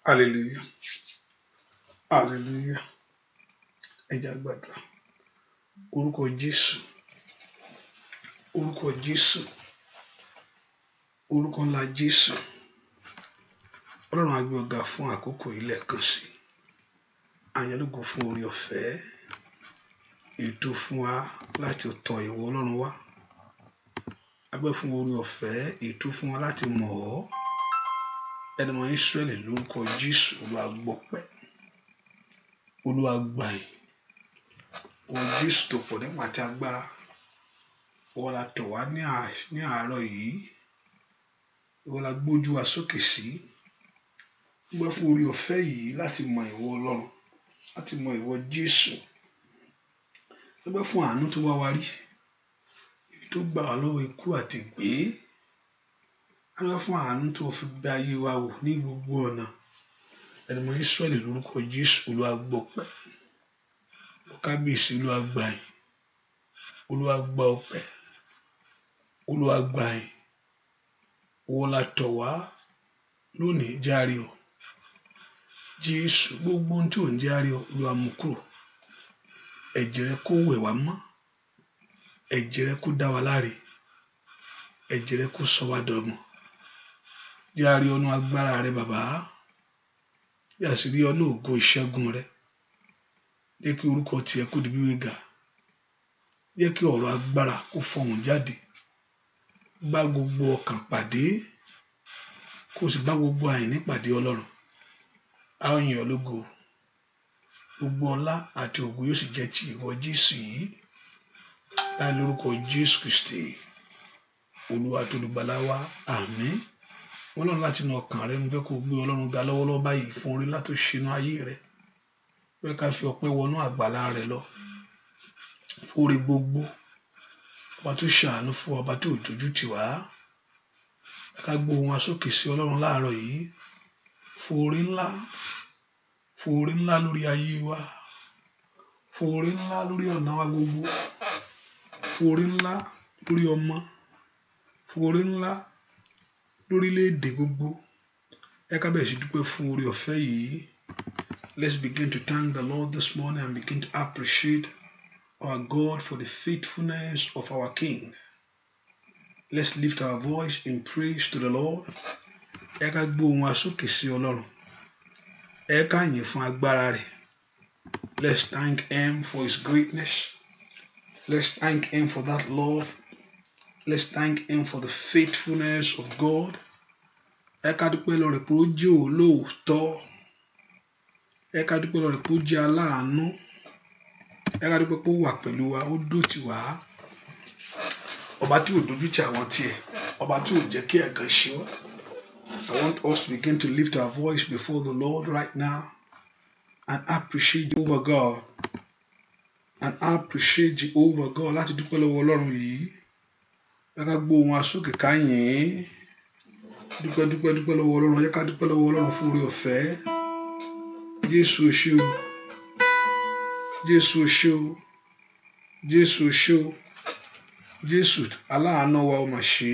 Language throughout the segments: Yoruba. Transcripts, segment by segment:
Hallelujah. Hallelujah. Ẹ jẹ́ á gbàdúrà. Orúkọ Jésù. Orúkọ Jésù. Orúkọ ńlá Jésù. Ọlọ́run á gbé ọ̀gá fún àkókò ilẹ̀ kan sí. Àyànlógo fún oore ọ̀fẹ́. Ètò fún wa láti tọ̀ ìwọ Ọlọ́run wá. Agbẹ́ fún oore ọ̀fẹ́. Ètò fún wa láti mọ̀ ọ́. Ẹni mọ̀ Ísírẹ́lì lórúkọ Jésù. Olúwa gbọpẹ́. Olúwa gbà yín. Ohun Jésù tó pọ̀ nípa àti agbára. Ìwọ la tọ̀ wá ní àárọ̀ yìí. Ìwọ la gbójú wa sókè sí. Agbẹ́ fún oore ọ̀fẹ́ yìí láti mọ ìwọ Ọlọ́run. Láti mọ ìwọ Jésù. Agbẹ́ fún àánú tó wá wa rí. Èyí tó gbà wá lọ́wọ́ ikú àti ìgbé. Agbẹ́ fún àánú tó fi bẹ̀ ayé wa wò ní gbogbo ọ̀nà. Ẹni mọ̀ Ísírẹ́lì lórúkọ Jésù. Olúwa gbọpẹ́. kábíyèsí Olúwa gbà yín, Olúwa gba ọpẹ́, Olúwa gbà yín. Wọ́n la tọ̀ wá lónìí járe o. Jésù gbogbo ohun tí ò ń járe o, Olúwa mú kúrò. Ẹ̀jẹ̀ rẹ kó wẹ̀ wá mọ́, ẹ̀jẹ̀ rẹ kó dá wa láre, ẹ̀jẹ̀ rẹ kó sọ wá dọmọ. Járe ọ̀nà agbára rẹ bàbá, yàsírí ọ̀nà ògo ìṣẹ́gun rẹ. Jẹ́ kí orúkọ tiẹ̀ kó di gbígbéga, jẹ́ kí ọ̀rọ̀ agbára kó fọhùn jáde. Bá gbogbo ọkàn pàdé, kó sì bá gbogbo àìní pàdé Ọlọ́run. A ó yìn ọ́ lógo, gbogbo ọlá àti ògo yóò sì jẹ́ ti ìwọ Jésù yìí, láì lórúkọ Jésù Kristi Olúwa tó lùgbàlà wa. Àmín. Wọ́n lọ́run láti inú ọkàn rẹ ń fẹ́ kó gbé Ọlọ́run ga lọ́wọ́lọ́wọ́ báyìí fún orí látó ṣínú ayé rẹ. Fẹ́ ká fi ọpẹ́ wọnú àgbàlá rẹ lọ fún orí gbogbo, ọba tó ṣàánú fún ọba tó dojú tì wá. Ká gbé ohùn wa sókè sí Ọlọ́run láàárọ̀ yìí fún orí ńlá, fún orí ńlá lórí ayé wa, fún orí ńlá lórí ọ̀nà wa gbogbo, fún orí ńlá lórí ọmọ, fún orí ńlá lórílẹ̀-èdè gbogbo. Ẹ ká bẹ̀rẹ̀ sí dúpẹ́ fún orí ọ̀fẹ́ yìí. Let's begin to thank the Lord this morning and begin to appreciate our God for the faithfulness of our King. Let's lift our voice in praise to the Lord. Ẹ ká gbé ohùn wa sókè sí Ọlọ́run. Ẹ ká yìn fún agbára rẹ̀. Let's thank Him for His greatness. Let's thank Him for that love. Let's thank Him for the faithfulness of God. Ẹ ká dúpẹ́ lọ́rẹ̀ pé ó jẹ́ olóòótọ́. Ẹ ká dúpẹ́ lọ́rẹ̀ pé ó jẹ́ aláàánú. Ẹ ká dúpẹ́ pé ó wà pẹ̀lú wa, ó dó tì wá. Ọba tí ò dojú tì àwọn tiẹ̀, ọba tí ò jẹ́ kí ẹ̀gàn ṣe wá. I want us to begin to lift our voice before the Lord right now and appreciate Jehovah God. And appreciate Jehovah God. Láti dúpẹ́ lọ́wọ́ Ọlọ́run yìí. Ẹ ká gbé ohùn wa sókè ká yìn. Dúpẹ́ lọ́wọ́ Ọlọ́run. Ẹ ká dúpẹ́ lọ́wọ́ Ọlọ́run fún oore ọ̀fẹ́. Jésù o ṣé o, Jésù o ṣé o, Jésù o ṣé o, Jésù aláàánú wa o mà ṣé,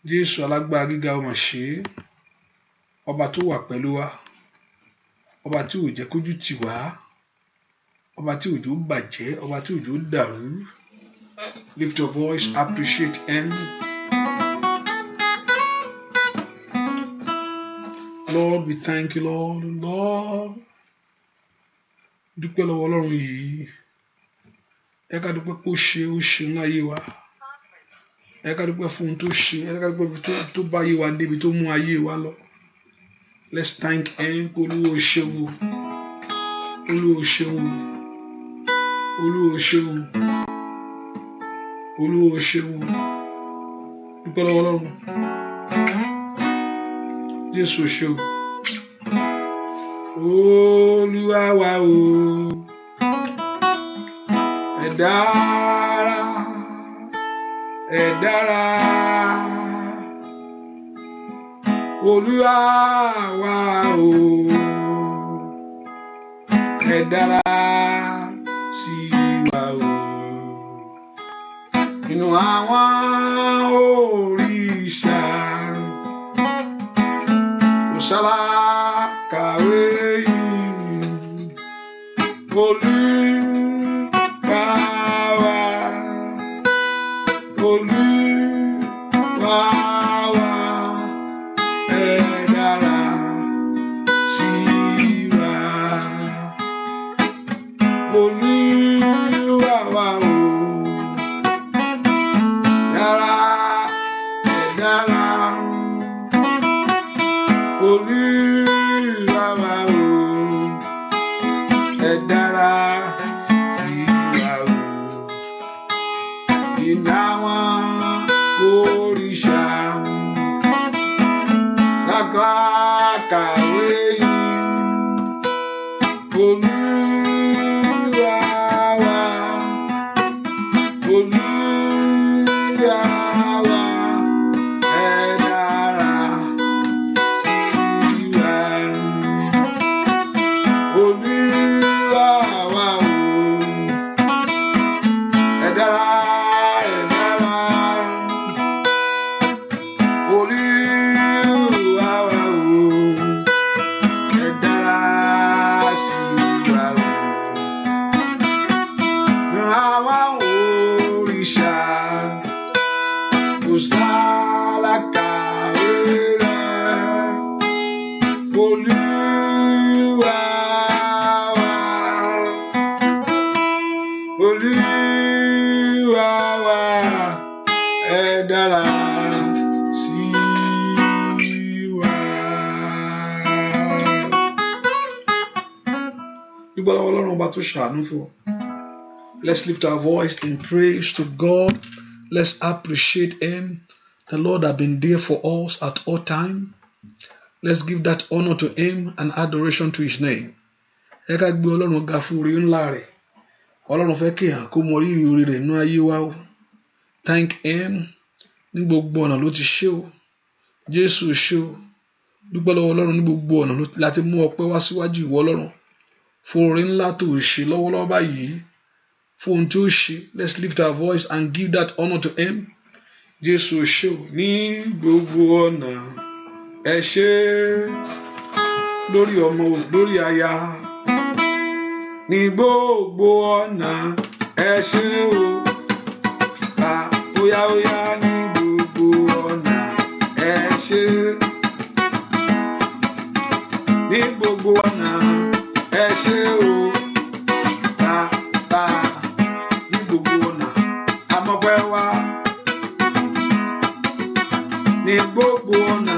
Jésù alágbára gíga o mà ṣé, ọba tó wà pẹ̀lú wa, ọba tí ò jẹ́ kójú tì wá, ọba tí òjò bàjẹ́, ọba tí òjò dàrú. Lift your voice, appreciate Him. Lord, we thank you, Lord. Lord, dúpẹ́ lọ́wọ́ Ọlọ́run yìí. Ẹ ká dúpẹ́ pé ó ṣe ńlá ayé wa. Ẹ ká dúpẹ́ fún ohun tó ṣe. Ẹ ká dúpẹ́ tó bá ayé wa débi tó mú ayé wa lọ. Let's thank Him. Olúwa o ṣeun o, Olúwa o ṣeun o, Olúwa o ṣeun, Olúwa o ṣeun. Dúpẹ́ lọ́wọ́ Ọlọ́run. Jésù ṣe o. Olúwa wa o, ẹ dára, ẹ dára. Olúwa wa o, ẹ dára sí wa o. Inú àwọn òrìṣà Sala kàwé yìí, Olúwa wa, Olúwa wa, ẹ dára sí wa. Olúwa wa o, dára, ẹ dára. Olúwa wa o, ẹ dára sí wa o. Iná àwọn òrìṣà kàwé yìí. Olúwa wa, Olúwa wa, ẹ kò sálákàwé rẹ̀. Olúwa wa, Olúwa wa, ẹ dára sí wa. Dúpẹ́ lọ́wọ́ Ọlọ́run ọba tó ṣàánú fún ọ. Let's lift our voice in praise to God. Let's appreciate Him. The Lord has been there for us at all time. Let's give that honor to Him and adoration to His name. Ẹ ká gbé Ọlọ́run ga fún oore ńlá rẹ̀. Ọlọ́run fẹ́ kí hàn kó mọ rírì oore rẹ̀ nínú ayé wa o. Thank Him. Ní gbogbo ọ̀nà ló ti ṣe o. Jésù ṣe o. Dúpẹ́ lọ́wọ́ Ọlọ́run ní gbogbo ọ̀nà láti mú ọpẹ́ wá síwájú ìwọ Ọlọ́run. Fún oore ńlá tó ṣe lọ́wọ́lọ́wọ́ báyìí. Fún ohun tí ó ṣe. Let's lift our voice and give that honor to Him. Jésù ṣe o. Ní gbogbo ọ̀nà ẹ ṣé lórí ọmọ o, lórí aya. Ní gbogbo ọ̀nà ẹ ṣé o. Óyá óyá ní gbogbo ọ̀nà ẹ ṣé. Ní gbogbo ọ̀nà ẹ ṣé o. Ní gbogbo ọ̀nà amọ̀pẹ́ wá. Ní gbogbo ọ̀nà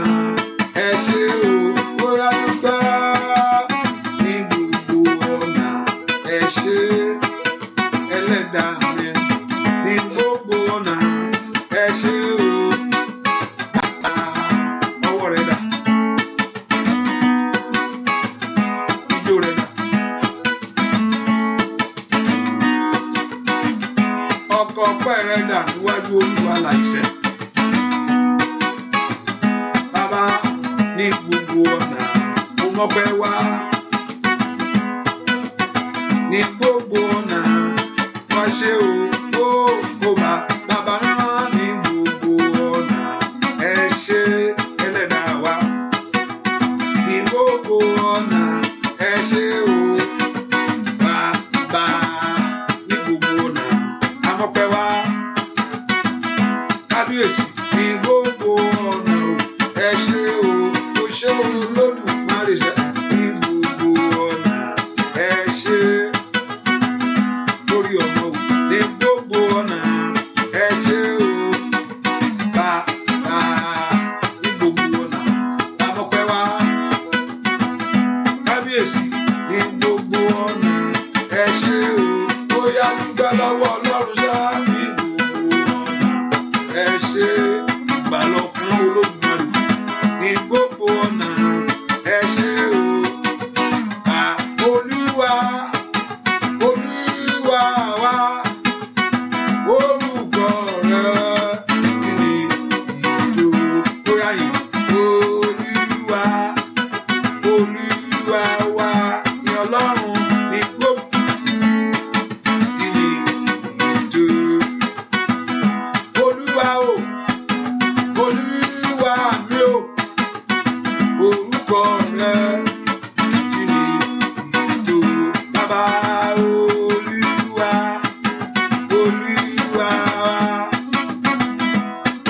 ẹ ṣé o. Óyá dúpẹ́. Ní gbogbo ọ̀nà ẹ ṣé Ẹlẹ́dàá mi. Ní gbogbo ọ̀nà ẹ ṣé o. Ọwọ́ rẹ̀ dà. Ijó rẹ̀ dà. Ọkọ̀ ọpẹ́ rẹ̀ dà níwájú Olúwa láìṣẹ̀. Bàbá ní gbogbo ọ̀nà mo mọ́pẹ́ wá. Ní gbogbo ọ̀nà wá ṣe o. Ó bá bàbá náà ní gbogbo ọ̀nà ẹ ṣé Ẹlẹ́dàá wa. Ní gbogbo ọ̀nà ẹ ṣé o. Bàbá ní gbogbo ọ̀nà amọ̀pẹ́ wá. Kábíyèsí ní gbogbo ọ̀nà o. Ẹ ṣé o. Ó ṣé Olódùmarè ṣe. Ní gbogbo ọ̀nà ẹ ṣé lórí ọmọ o. Ní gbogbo ọ̀nà ẹ ṣé o. Bàbá ní gbogbo ọ̀nà amọ̀pẹ́ wá. Kábíyèsí ní gbogbo ọ̀nà ẹ ṣé o. Ó yá dúpẹ́ lọ́wọ́ Ọlọ́run ṣá. Ní gbogbo ọ̀nà ẹ ṣé ìgbàlọ́kàn Olódùmarè. Ní gbogbo ọ̀nà ẹ ṣé o. Olúwa, Olúwa wa, orúkọ rẹ̀ ti ní ìjó. Bóyá yìí, Olúwa, Olúwa wa ni Ọlọ́run ní gbogbo ti ní ìjó. Olúwa o, Olúwa mi o, orúkọ rẹ̀ ti ní ìjó. Bàbá Olúwa, Olúwa wa,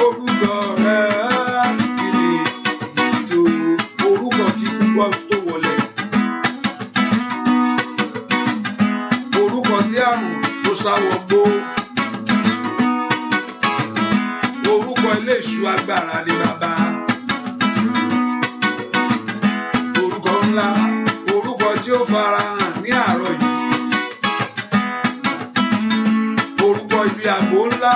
orúkọ rẹ̀ ti ní ìjó. Orúkọ tí púpọ̀ tó wọlé. Orúkọ tí àrùn tó sáwọ gbó. Orúkọ ilé ìṣú agbára ni bàbá. Orúkọ ńlá, orúkọ tí ó farahàn ní àárọ̀ yìí. Orúkọ ibi àgbo ńlá.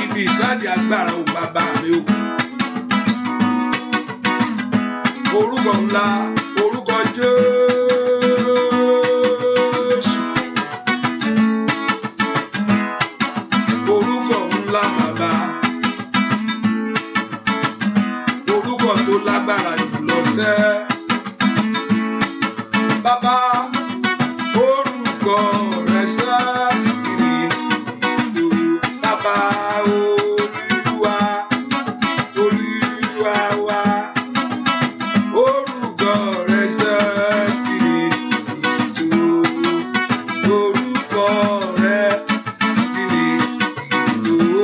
Ibi ìsádi agbára o bàbá mi o. Orúkọ ńlá, orúkọ Jésù. Orúkọ ńlá bàbá. Orúkọ tó lágbára jùlọ sẹ́. Bàbá orúkọ rẹ̀ sẹ́. Kiri ìjó. Bàbá Olúwa, Olúwa wa. Orúkọ rẹ̀ sẹ́. Kiri ìjó. Orúkọ rẹ̀ kiri ìjó.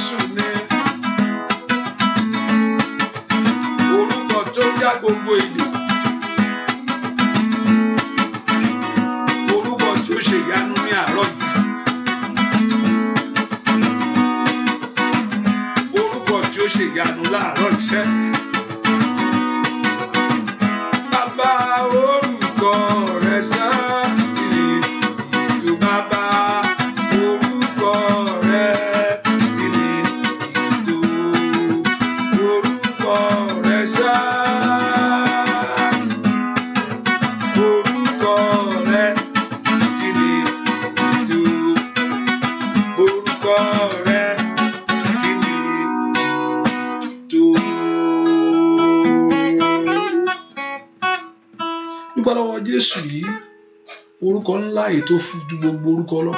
Jésù ni orúkọ tó já gbogbo èdè, orúkọ tó ṣe ìyanu ní àárọ̀ yìí, orúkọ tó ṣe ìyanu láàárọ̀ iṣẹ́. Bàbá orúkọ rẹ̀ sá ìlú bàbá orúkọ rẹ̀ tìlì ìlú orúkọ rẹ̀ sá orúkọ rẹ̀ tìlì ìlú orúkọ rẹ̀ tìlì ìlú. Dúpẹ́ lọ́wọ́ Jésù yìí, orúkọ ńlá yìí tó fún ju gbogbo orúkọ lọ,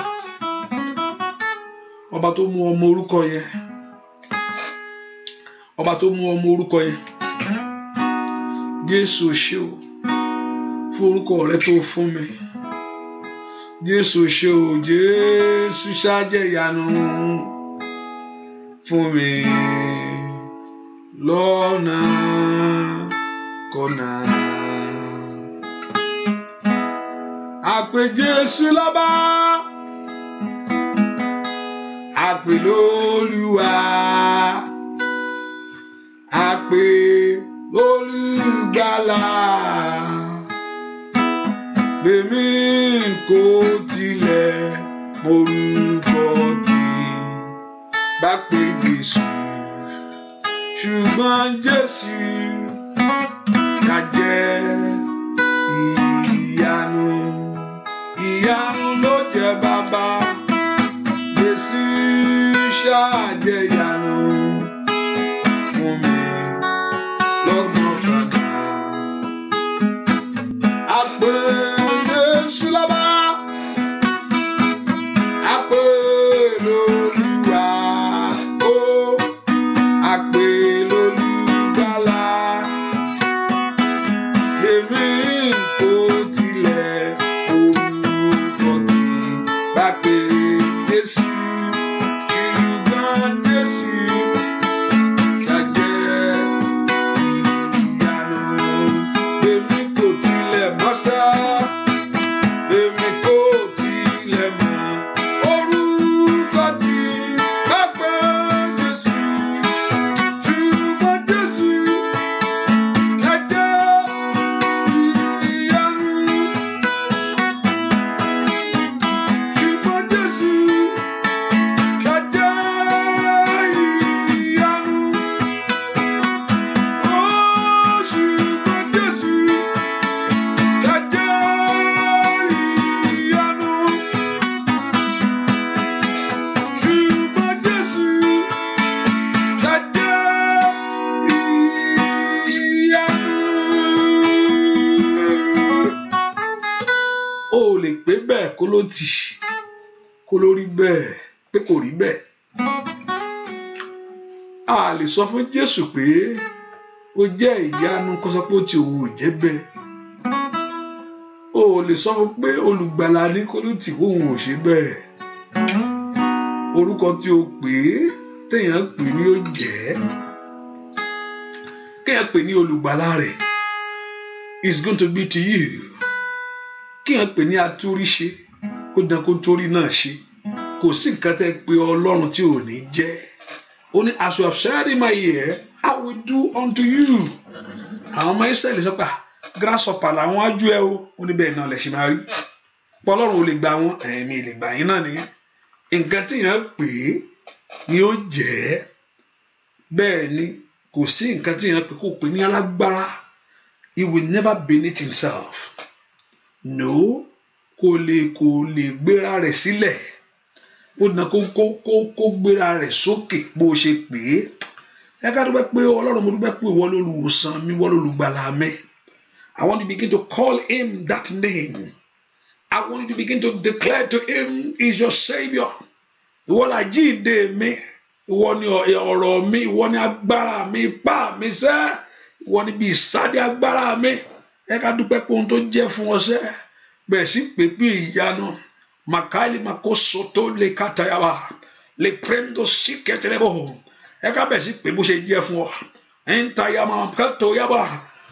ọba tó mú ọmọ orúkọ yẹn, ọba tó mú ọmọ orúkọ yẹn. Jésù ṣé o fún orúkọ rẹ tó fún mi. Jésù ṣé o, Jésù ṣáájẹ́ ìyanu fún mi lọ́nà kọ́nà. Àpè Jésù lọ́ba, àpè lólúwa, àpè lólùgbàlà. Bèmí kò tilẹ̀ morúkọ tí bá pè Jésù, ṣùgbọ́n Jésù ká jẹ́ ìyanu. Ìyanu ló jẹ́ bàbá, Jésù ṣáájẹ́ ìyanu fún mi lọ́gbọ̀n kàkà. Àpè Jésù lọ́ba, àpè lólúwa, ó àpè lólùgbàlà. Lèmi kò tilẹ̀ Jésù, ṣùgbọ́n Jésù ká jẹ́ ìyanu. Èmi kò tilẹ̀ mọ̀ sá, èmi kò tilẹ̀ mọ̀ orúkọ tí bá pè Jésù, ṣùgbọ́n Jésù ká jẹ́ ìyanu. Ṣùgbọ́n Jésù kó ló tì kó ló rí bẹ́ẹ̀ pé kò rí bẹ́ẹ̀. A lè sọ fún Jésù pé ó jẹ́ ìyanu kó sọ pé ó ti òun ò jẹ́ bẹ́ẹ̀. O lè sọ fún pé olùgbàlà ní kó ló tì òun ò ṣe bẹ́ẹ̀. Orúkọ tí o pè é téèyàn pè ní ó jẹ́, kéèyàn pè ní olùgbàlà rẹ̀ is going to be to you. Kéèyàn pè ní atúríṣe ó dán kó torí náà ṣe. Kò sí nǹkan tẹ́ pé Ọlọ́run tí ò ní jẹ́. Ó ní as you have said in my ear, I will do unto you. Àwọn ọmọ Ísírẹ́lì sọ pé grasshopper làwọn ájú ẹ o. Ó ní bẹ́ẹ̀ náà lẹ̀ ṣe máa rí. Ọlọ́run ò lè gbà wọn, ẹ̀mí lè gbà yín náà nìyẹn. Nǹkan tí èèyàn pè é ni ó jẹ́. Bẹ́ẹ̀ ni kò sí nǹkan tí èèyàn pè kó pè ní alágbára. He will never beneath himself. No, kò lè gbéra rẹ̀ sílẹ̀. Ó dán kó gbéra rẹ̀ sókè bó ṣe pè é. Ẹ ká dúpẹ́ pé Ọlọ́run, mo dúpẹ́ pé ìwọ lolùwòsàn mi, ìwọ lolùgbàlà mi. I want you to begin to call him that name. I want you to begin to declare to him is your Savior. Ìwọ làjíǹde mi, ìwọ ni ọ̀rọ̀ mi, ìwọ ni agbára mi, ipá mi sẹ́, ìwọ ni bí ìsáde agbára mi. Ẹ ká dúpẹ́ pé ohun tó jẹ́ fún ọ sẹ́, bẹ̀rẹ̀ sí pé ìyanu. Makaili makoso tó lè kàtàyàwá. lè prendo sí kẹtẹrẹbọ ẹ ká bẹ̀ sí pé bó ṣe jẹ́ fún ọ ẹ̀ ń ta yàmà kẹtọ yàbá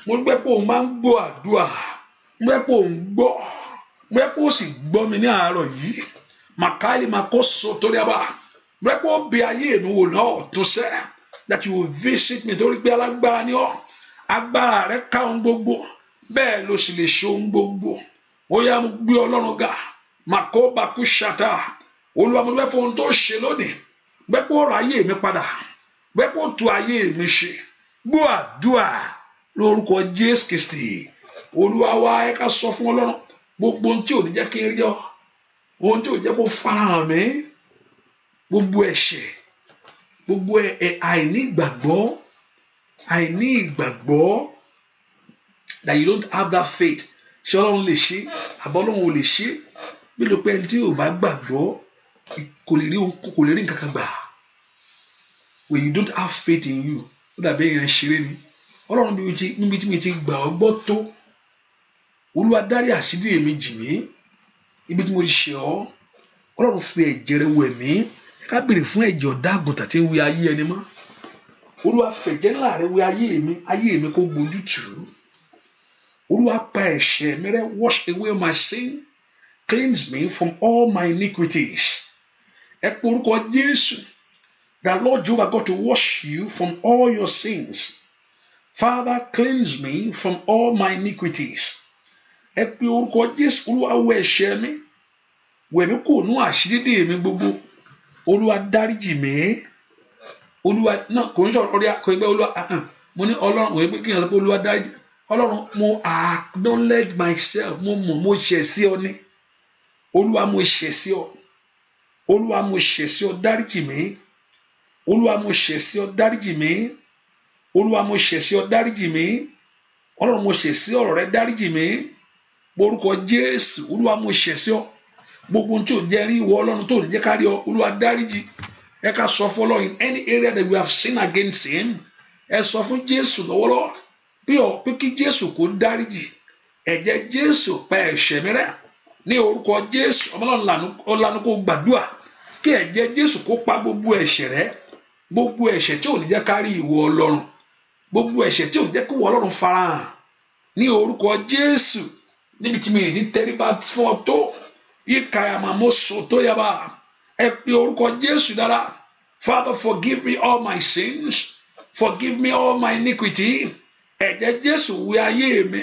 mo gbẹ́ pé òun máa ń gbọ́ àdúrà mo gbẹ́ pé òun gbọ́ mo gbẹ́ pé ó sì gbọ́ mi ní àárọ̀ yìí màkàlì màkó so torí yàbá mo gbẹ́ pé ó bẹ ayé mi wò náà ọ̀tún sẹ́ that you will visit me torí pé alágbára ni ọ́ agbára rẹ ká ohun gbogbo bẹ́ẹ̀ ló sì lè ṣe ohun gbogbo ó yá mo gbé Ọlọ́run ga màkó bakú ṣàtà Olúwa mo fẹ́ fún ohun tó ṣe lónìí gbẹ́ pé ó ra ayé mi padà gbẹ́ pé ó tu ayé mi ṣe gbọ́ àdúrà lórúkọ Jésù Kristi Olúwa wa ẹ ká sọ fún Ọlọ́run gbogbo ohun tí ò ní jẹ́ kí n rí ọ ohun tí ò jẹ́ kó farahàn mi gbogbo ẹ̀ṣẹ̀ gbogbo àìní ìgbàgbọ́ that you don't have that faith ṣé Ọlọ́run lè ṣe àbọ̀ Ọlọ́run ò lè ṣe bí ló pẹ́ tí ò bá gbàgbọ́ kò lè rí nǹkan kan gbà when you don't have faith in you ó dàbí èèyàn ṣeré ni Ọlọ́run níbi tí mi ti gbà ọ́ gbọ́ tó Olúwa dárí àṣírí èmi jì mí ibi tí mo ti ṣe ọ́ Ọlọ́run fi ẹ̀jẹ̀ rẹ̀ wẹ̀ mí ká béèrè fún ẹ̀jẹ̀ ọ̀dá àgùntàn tí ń wẹ ayé ẹni mọ́ Olúwa fẹ̀jẹ̀ ńlá rẹ̀ wẹ ayé mi kó gbójú tù ú Olúwa pa ẹ̀ṣẹ̀ mi rẹ́ wash away my sin cleanse me from all my iniquities ẹ pe orúkọ Jésù that Lord Jehovah God to wash you from all your sins Father cleanse me from all my iniquities ẹ pe orúkọ Jésù Olúwa wẹ ẹ̀ṣẹ̀ mi wẹ̀ mí kò nú àṣírí mi gbogbo Olúwa dáríjì mí Olúwa náà kò ń sọ̀rọ̀ orí kò ń gbé Olúwa mo ní Ọlọ́run òye pé kí n sọ pé Olúwa dáríjì Ọlọ́run mo acknowledge myself mo ṣẹ̀ sí ọ ní Olúwa mo ṣẹ̀ sí ọ Olúwa mo ṣẹ̀ sí ọ dáríjì mí Olúwa mo ṣẹ̀ sí ọ dáríjì mí Olúwa mo ṣẹ̀ sí ọ dáríjì mí Ọlọ́run mo ṣẹ̀ sí ọ̀rọ̀ rẹ dáríjì mí orúkọ Jésù Olúwa mo ṣẹ̀ sí ọ gbogbo ohun tí ò jẹ́ rí ìwọ Ọlọ́run tó ní jẹ́ ká rí ọ Olúwa dáríjì ẹ ká sọ fún Ọlọ́run in any area that we have sinned against him ẹ sọ fún Jésù lọ́wọ́lọ́wọ́ pé kí Jésù kó dáríjì ẹ̀jẹ̀ Jésù pa ẹ̀ṣẹ̀ mi rẹ́ ní orúkọ Jésù Ọlọ́run lanu kó gbàdúrà kí ẹ̀jẹ̀ Jésù kó pa gbogbo ẹ̀ṣẹ̀ rẹ́ gbogbo ẹ̀ṣẹ̀ tí ò ní jẹ́ ká rí ìwọ Ọlọ́run gbogbo ẹ̀ṣẹ̀ tí ò ní jẹ́ kí ìwọ Ọlọ́run farahàn ní orúkọ Jésù níbi tí mi ì ti tẹríba fún ọ tó yíkayamamoso tó yaba ẹ pe orúkọ Jésù dára Father forgive me all my sins forgive me all my iniquity ẹ̀jẹ̀ Jésù wẹ ayé mi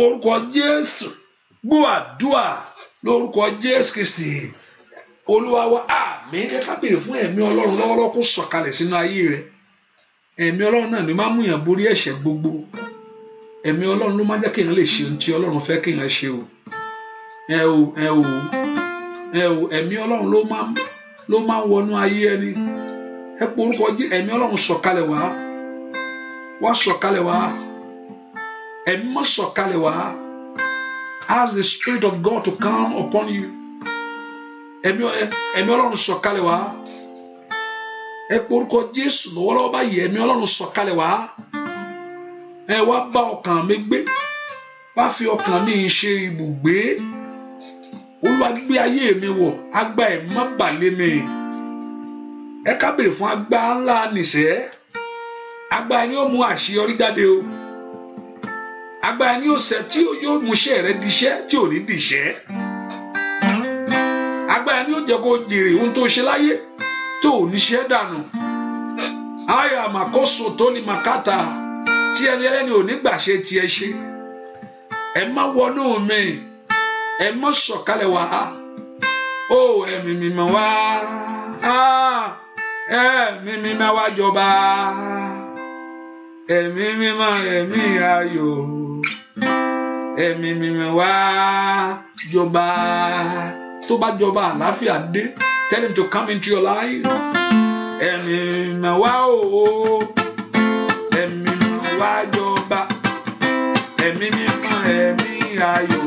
orúkọ Jésù gbọ́ àdúà lórúkọ Jésù Kristi Olúwa wa àmín ẹ ká béèrè fún ẹ̀mí Ọlọ́run lọ́wọ́lọ́wọ́ kó sọ̀kalẹ̀ sínú ayé rẹ ẹ̀mí Ọlọ́run náà ni máa mú yàn borí ẹ̀ṣẹ̀ gbogbo ẹ̀mí Ọlọ́run ló máa jẹ́ kéèyàn lè ṣe ohun tí Ọlọ́run fẹ́ kéèyàn ṣe o ẹ̀mí Ọlọ́run ló máa wọnú ayé ẹni ẹ pé orúkọ ẹ̀mí Ọlọ́run sọ̀kalẹ̀ wá sọ̀kalẹ̀ wá ẹ̀mí mọ́ sọ̀kalẹ̀ wá ask the Spirit of God to come upon you ẹ̀mí Ọlọ́run sọ̀kalẹ̀ wá ẹ pé orúkọ Jésù lọ́wọ́lọ́wọ́ báyìí ẹ̀mí Ọlọ́run sọ̀kalẹ̀ wá ẹ wá bá ọkàn mi gbé wá fi ọkàn mi ṣe ibùgbé Olúwa gbé ayé mi wọ̀ agbá ẹ̀ má balẹ̀ mi ẹ ká béèrè fún agbá ńlá nìṣẹ́ agbá yóò mú àṣeyọrí jáde o agbá yóò ṣe tí yóò mú iṣẹ́ rẹ diṣẹ́ tí ò ní diṣẹ́ agbá yóò jẹ́ kó jèrè ohun tó ṣe láyé tó ò níṣẹ́ dànù àyà àmàkóso tó ní màkàtà tí ẹni ẹlẹ́ni ò ní gbà ṣe tiẹ̀ ṣe ẹ má wọnú mi ẹ má sọ̀kalẹ̀ wá ó ẹ̀mí mímọ́ wá ẹ̀mí mímọ́ wá jọba ẹ̀mí mímọ́ ẹ̀mí ayọ̀ ẹ̀mí mímọ́ wá jọba tó bá jọba àlàáfíà dé tell him to come into your life ẹ̀mí mímọ́ wá o ẹ̀mí mímọ́ wá jọba ẹ̀mí mímọ́ ẹ̀mí ayọ̀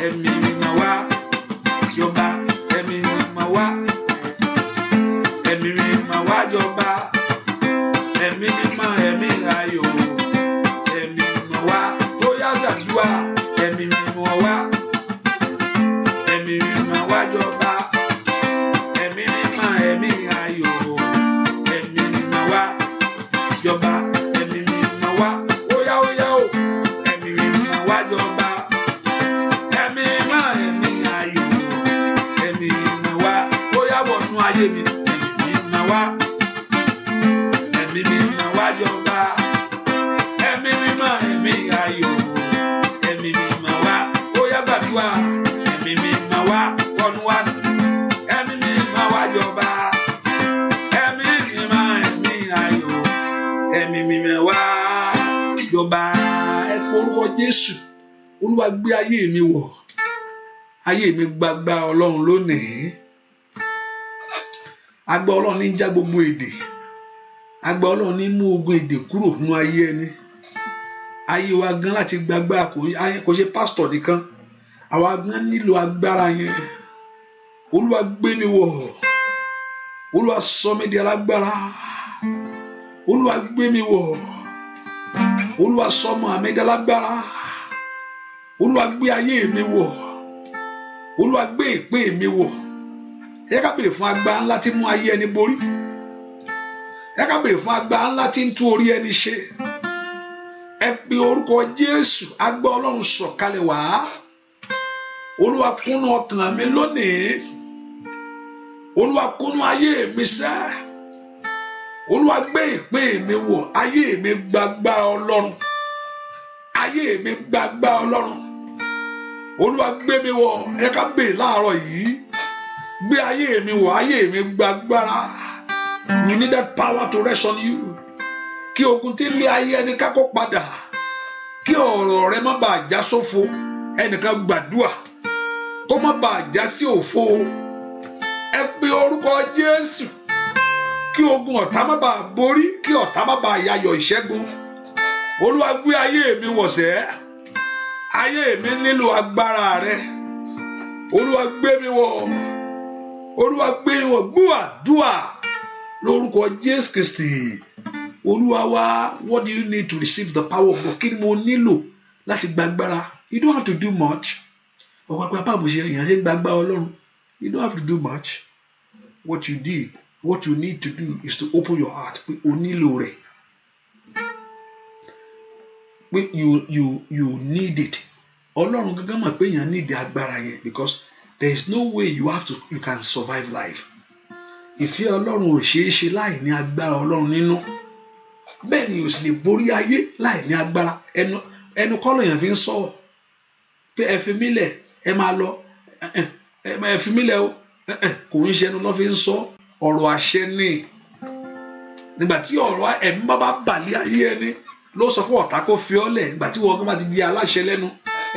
ẹ̀mí mímọ́ wá jọba ẹ̀mí mímọ́ wá ẹ̀mí mímọ́ wá jọba ẹ̀mí mímọ́ ẹ̀mí ayọ̀ ẹ̀mí mímọ́ wá tó yá gbàdúrà ẹ̀mí mímọ́ wá ẹ̀mí mímọ́ wá jọba ẹ̀mí mímọ́ ẹ̀mí wá, ẹ̀mí mímọ́ wá jọba, ẹ̀mí mímọ́ ẹ̀mí ayọ̀, ẹ̀mí mímọ́ wá, ó yá gbàdúrà, ẹ̀mí mímọ́ wá wọnú wá, ẹ̀mí mímọ́ wá jọba, ẹ̀mí mímọ́ ẹ̀mí ayọ̀, ẹ̀mí mímọ́ wá jọba. Ẹ pé orúkọ Jésù, Olúwa gbé ayé mi wọ̀, ayé mi gbàgbà Ọlọ́run lónìí. Agbá Ọlọ́run ní já gbogbo èdè, agbá Ọlọ́run ní mú ogun èdè kúrò nínú ayé ẹni. Ayé wa gan láti gbàgbà kò ṣe pásítọ̀ nìkan, àwa gan nílò agbára yẹn. Olúwa gbé mi wọ̀, Olúwa sọ mí di alágbára, Olúwa gbé mi wọ̀, Olúwa sọ ọmọ mi di alágbára, Olúwa gbé ayé mi wọ̀, Olúwa gbé ìpín mi wọ̀. Ẹ ká bèrè fún agbára ńlá tí mú ayé ẹni borí. Ẹ ká bèrè fún agbára ńlá tí ń tún orí ẹni ṣe. Ẹ pe orúkọ Jésù, agbára Ọlọ́run sọ̀kalẹ̀ wá. Olúwa kúnnú ọkàn mi lónìí, Olúwa kúnnú ayé mi sẹ́, Olúwa gbé ìpín mi wọ̀. Ayé mi gbàgbà Ọlọ́run, ayé mi gbàgbà Ọlọ́run. Olúwa gbé mi wọ̀. Ẹ ká bèrè láàárọ̀ yìí, gbé ayé mi wọ̀, ayé mi gbàgbára. You need that power to rest on you. Kí ogun tí lé ayé ẹni ká kó padà, kí ọ̀rọ̀ rẹ má bàa já sófo. Ẹnìkan gbàdúrà kó má bàa já sí òfo. Ẹ pe orúkọ Jésù, kí ogun ọ̀tá má bàa borí, kí ọ̀tá má bàa yayọ̀ ìṣẹ́gun. Olúwa gbé ayé mi wọ̀ sẹ́, ayé mi nílò agbára rẹ. Olúwa gbé mi wọ̀, Olúwa gbé mi wọ̀. Gbọ́ àdúrà lórúkọ Jésù Kristi. Olúwa wá, what do you need to receive the power of God? Kí ni mo nílò láti gbàgbára? You don't have to do much. Ọ̀pọ̀ apá mo ṣe èèyàn ṣe gbàgbá Ọlọ́run. You don't have to do much. What you need to do is to open your heart. Pé o nílò rẹ̀. Pé you need it. Ọlọ́run gángan mọ̀ pé èèyàn need agbára yẹn, because there is no way you can survive life. Ìfẹ́ Ọlọ́run ò ṣeé ṣe láì ní agbára Ọlọ́run nínú. Bẹ́ẹ̀ ni o sì lè borí ayé láì ní agbára. Ẹnu kọ́ lèèyàn fi ń sọ̀rọ̀ pé ẹ fi mí lẹ̀, ẹ máa lọ, ẹ fi mí lẹ̀ o, kò ń ṣe ẹnu lọ́ fi ń sọ. Ọ̀rọ̀ àṣẹ ni. Nígbà tí ọ̀rọ̀ ẹ̀mí bá bàlẹ́ ayé ẹni, ló sọ fún ọ̀tá kó fi ọ́ lẹ̀. Nígbà tí wọ́n bá ti di aláṣẹ lẹ́nu,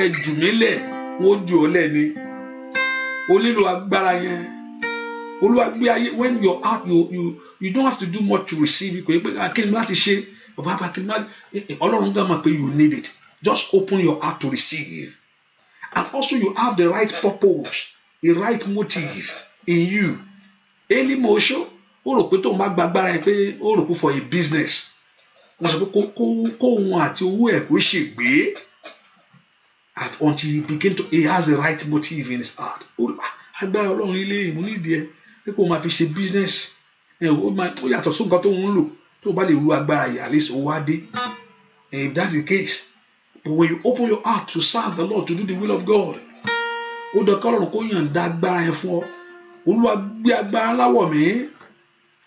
ẹ jù mí lẹ̀, wọ́n jù ọ́ lẹ̀ ni. O nílò agbára yẹn. Olúwa gbé ayé. When you're out, you don't have to do much to receive it. Kò yẹ pé akíni láti ṣe ọba akíni láti. Ọlọ́run gbà máa pé you need it. Just open your heart to receive, and also you have the right purpose, the right motive in you. Eli Mosho, ó rò pé tóun bá gba agbára yẹn pé ó rò pé for a business. Wọ́n sọ pé kó òun àti owó ẹ̀ kó ṣègbé. And until he has the right motive in his heart. Agbára Ọlọ́run ilé ìmúnídìí ẹ pé kó máa fi ṣe business. Ó yàtọ̀ sí nǹkan tó ń lò. Tó bá lè ru agbára yìí, at least owó á dé. If that is the case, but when you open your heart to serve the Lord, to do the will of God, ó dọ̀kọ́ Ọlọ́run kó yànda agbára yẹn fún ọ. Olúwa gbé agbára láwọ̀ mí.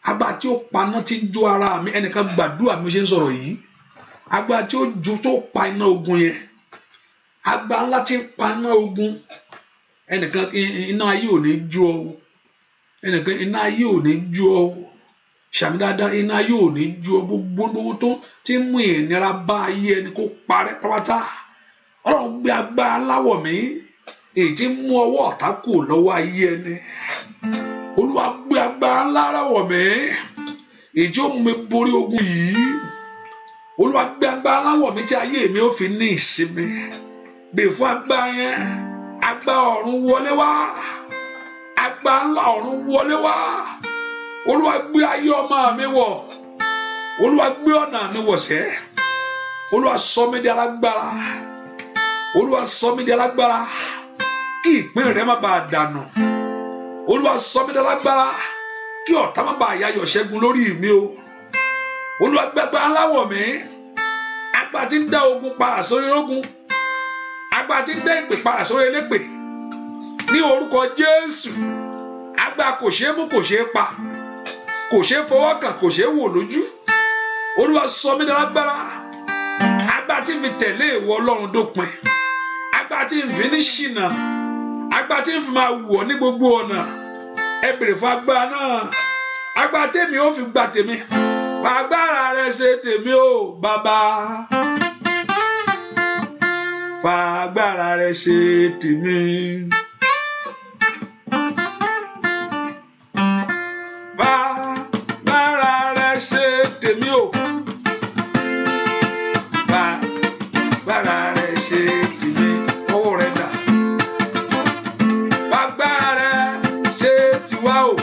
Agbára tí ó paná tí ń jó ara mi. Ẹnìkan gbàdúrà mi ṣe ń sọ̀rọ̀ yìí. Agbára tí ó jó tó pa iná ogun yẹn. Agbára ńlá tí ń paná ogun. Ẹnìkan iná ayé ò ní jó ọ. Ẹnìkan iná ayé ò ní jó ọ. Ṣàmì dáadáa, iná ayé ò ní jó ọ. Gbogbo tó tí ń mú ìnira bá ayé ẹni kó parẹ́ pátá. Ọlọ́run gbé agbára láwọ̀ mí. Èyí tí ń mú ọwọ́ ọ̀tá kúrò lọ́wọ́ ayé ẹni. Olúwa gbé agbára ńlá láwọ̀ mí. Èyí tí ó mú mi borí ogun yìí. Olúwa gbé agbára láwọ̀ mí tí ayé mi ó fi ní ìsinmi. Bèè fún agbára yẹn. Agbára ọ̀run wọlé wá. Agbára ńlá ọ̀run wọlé wá. Olúwa gbé ayé ọmọ mi wọ̀. Olúwa gbé ọ̀nà mi wọ̀ sẹ́. Olúwa sọ mí di alágbára. Olúwa sọ mí di alágbára. Kí ìpín rẹ má bàa dànù. Olúwa sọ mí di alágbára. Kí ọ̀tá má bàa yayọ̀ ṣẹ́gun lórí mi o. Olúwa gbé agbára láwọ̀ mí. Agbára tí ń dá ogun padà sórí ogun. Agbára tí ń dá ìpè padà sórí elépè. Ní orúkọ Jésù. Agbára kò ṣeé mú kò ṣeé pa. kò ṣeé fọwọ́ kàn, kò ṣeé wò lójú. Olúwa sọ mí dálágbára, agbára tí ń fi tẹ̀lé ìwọ Ọlọ́run dópin, agbára tí ń fi ní ṣìnà, agbára tí ń fi máa wù ọ́ ní gbogbo ọ̀nà. Ẹ bèrè fún agbára náà, agbára tèmi ó fi gba tèmi. Fàgbára rẹ ṣe tèmi o bàbá, fàgbára rẹ ṣe tèmi. Fàgbára rẹ ṣe tèmi o, fàgbára rẹ ṣe tèmi. Ọwọ́ rẹ dà, fàgbára rẹ ṣe tiwa o.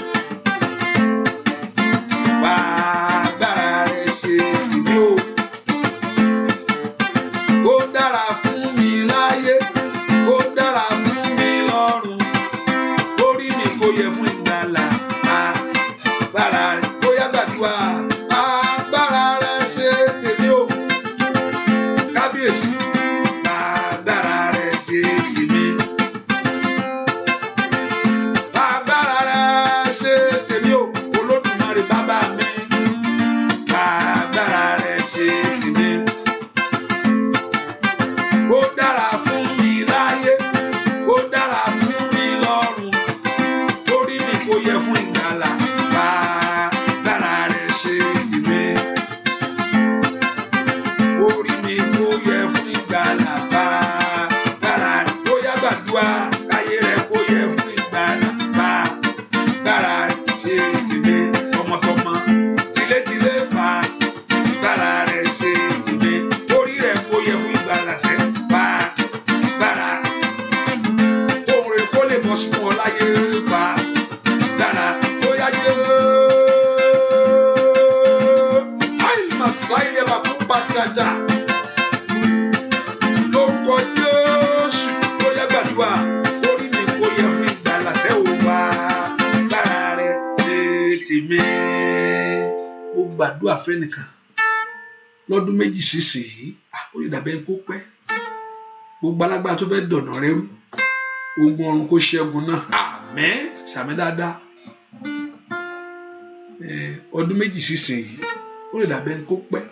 Gbàdúrà fẹ́nìkan lọ́dún méjì sísìn yìí, ó lè dàbẹ́ kó pẹ́. Gbogbo alágbára tó fẹ́ dọ̀nà rẹ rú, ogun ọ̀run kó ṣẹ́gun náà. Àmín. Ṣàmì dáadáa. Ọdún méjì sísìn yìí, ó lè dàbẹ́ kó pẹ́.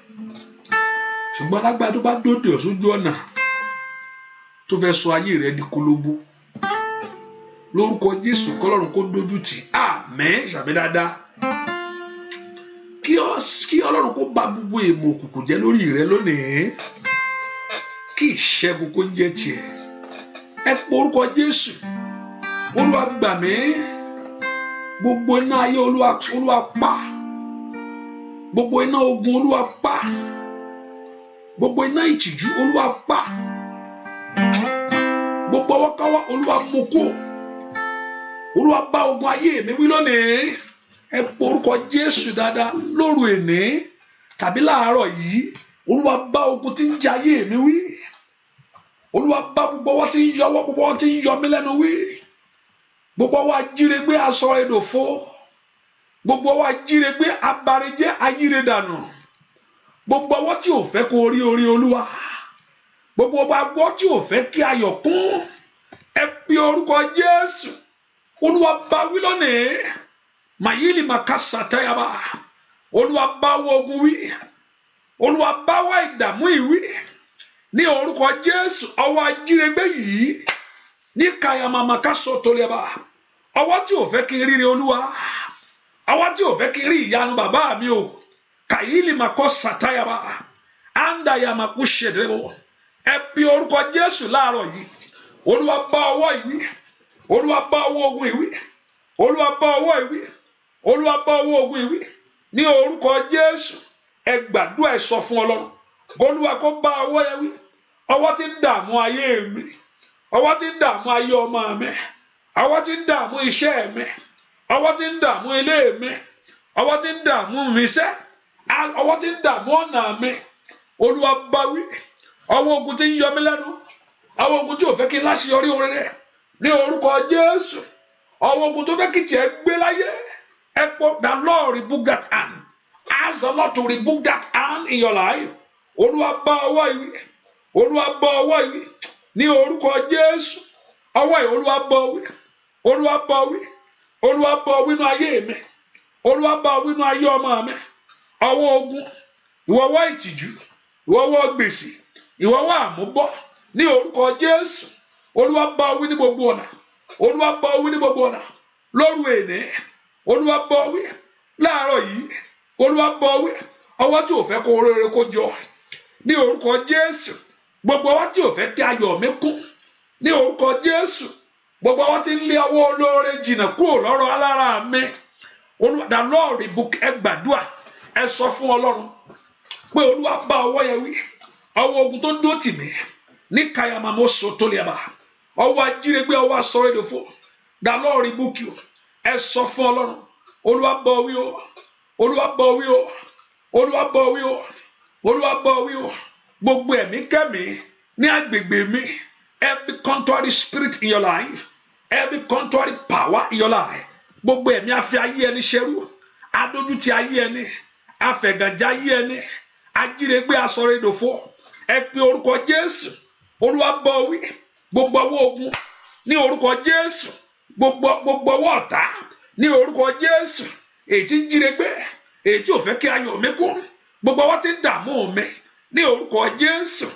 Ṣùgbọ́n alágbára tó bá dòdò sójú ọ̀nà tó fẹ́ sọ ayé rẹ di kólóbó, lórúkọ Jésù kọ́lọ́run kó dójú tì. Àmín. Ṣàmì dáadáa. Kí Ọlọ́run kó bá gbogbo èèmọ̀ òkùnkùn jẹ́ lórí rẹ lónìí, kí ìṣẹ́gun kó jẹ́ tiẹ̀. Ẹ pọ orúkọ Jésù. Olúwa gbà mí, gbogbo iná ayé Olúwa pa, gbogbo iná ogun Olúwa pa, gbogbo iná ìtìjú Olúwa pa, gbogbo ọwọ́kọ́wọ́ Olúwa mú kó. Olúwa bá ogun ayé mi wí lónìí. Ẹ pọ orúkọ Jésù dáadáa lóru èní tàbí láàárọ̀ yìí. Olúwa bá ogun tí ń jẹ ayé mi wí. Olúwa bá gbogbo ọwọ́ tí ń yọwọ́, gbogbo ọwọ́ tí ń yọ mí lẹ́nu wí. Gbogbo ọwọ́ ajírégbé aṣọ ẹ̀dọ̀fó, gbogbo ọwọ́ ajírégbé abarijẹ́ ayíredànù, gbogbo ọwọ́ tí ò fẹ́ kó rí orí Olúwa, gbogbo ọwọ́ tí ò fẹ́ kí ayọ̀ kún. Ẹ pe orúkọ Jésù. Olúwa bá wí lónìí. Mayili makasa tayaba. Olúwa bá wọ ogun wí. Olúwa bá wá ìdààmú ìwí. Ní orúkọ Jésù, ọwọ́ ajírégbé yìí ní kayamama kaso toliaba. Ọwọ́ tí ò fẹ́ kí n ríre Olúwa, ọwọ́ tí ò fẹ́ kí n rí ìyanu bàbá mi o. Kayili makosa tayaba. Anda ya makushedrebo. Ẹ pe orúkọ Jésù láàárọ̀ yìí. Olúwa bá ọwọ́ ìwí. Olúwa bá ọwọ́ ogun ìwí. Olúwa bá ọwọ́ ìwí. Olúwa bá ọwọ́ ogun ìwí. Ní orúkọ Jésù, ẹ gbàdúrà, ẹ sọ fún Ọlọ́run. Olúwa kó bá ọwọ́ yẹn wí. Ọwọ́ tí ń dààmú ayé mi, ọwọ́ tí ń dààmú ayé ọmọ mi, ọwọ́ tí ń dààmú iṣẹ́ mi, ọwọ́ tí ń dààmú ilé mi, ọwọ́ tí ń dààmú mi iṣẹ́, ọwọ́ tí ń dààmú ọ̀nà mi. Olúwa bá wí. Ọwọ́ ogun tí ń yọ mí lẹ́nu, ọwọ́ ogun tí ò fẹ́ kí n láṣeyọrí oore rẹ̀. Ní orúkọ Jésù, ọwọ́ ogun tó fẹ́ kí tiẹ̀ gbé láyé. Ẹ pọ the Lord rebuke that hand. Ask the Lord to rebuke that hand in your life. Olúwa bá ọwọ́ ìwí. Olúwa bá ọwọ́ ìwí. Ní orúkọ Jésù, ọwọ́ ìwí Olúwa bá wí. Olúwa bá wí. Olúwa bá wí nínú ayé mi. Olúwa bá wí nínú ayé ọmọ mi ọwọ́ ogun ìwọ ọwọ́ ìtìjú ìwọ ọwọ́ gbèsè ìwọ ọwọ́ àmúbọ́ ní orúkọ Jésù Olúwa bá wí ní gbogbo ọ̀nà Olúwa bá wí ní gbogbo ọ̀nà lóru èní Olúwa bá wí láàárọ̀ yìí Olúwa bá wí ọwọ́ tí ò fẹ́ kó rere kó jọ ní orúkọ Jésù gbogbo ọwọ́ tí ò fẹ́ kí ayọ̀ mi kún ní orúkọ Jésù gbogbo ọwọ́ tí ń lé ọwọ́ olóore jìnnà kúrò lọ́rọ̀ alára mi Olúwa the Lord rebuke ẹ gbàdúrà ẹ sọ fún Ọlọ́run pé Olúwa bá ọwọ́ yẹn wí ọwọ́ ogun tó dó tì mí ní kayamamo sotoliaba ọwọ́ ajírégbé ọwọ́ asọ̀rẹ́dọ̀fọ̀ the Lord rebuke you ẹ sọ fún Ọlọ́run Olúwa bá wí o Olúwa bá wí o Olúwa bá wí o Olúwa bá wí o gbogbo ẹ̀mí kẹ́mí ní agbègbè mi every contrary spirit in your life every contrary power in your life gbogbo ẹ̀mí afẹ́ ayé ẹni ṣerú adójútì ayé ẹni afẹ̀gànjá ayé ẹni ajírégbé asọ̀rẹ́dọ̀fọ̀ ẹ pe orúkọ Jésù Olúwa bá wí gbogbo ọwọ́ ogun ní orúkọ Jésù gbogbo ọwọ́ ọ̀tá ní orúkọ Jésù èyí tí ń jírégbé èyí tí ò fẹ́ kí ayọ̀ mi kún gbogbo ọwọ́ tí ń dààmú mi ní orúkọ Jésù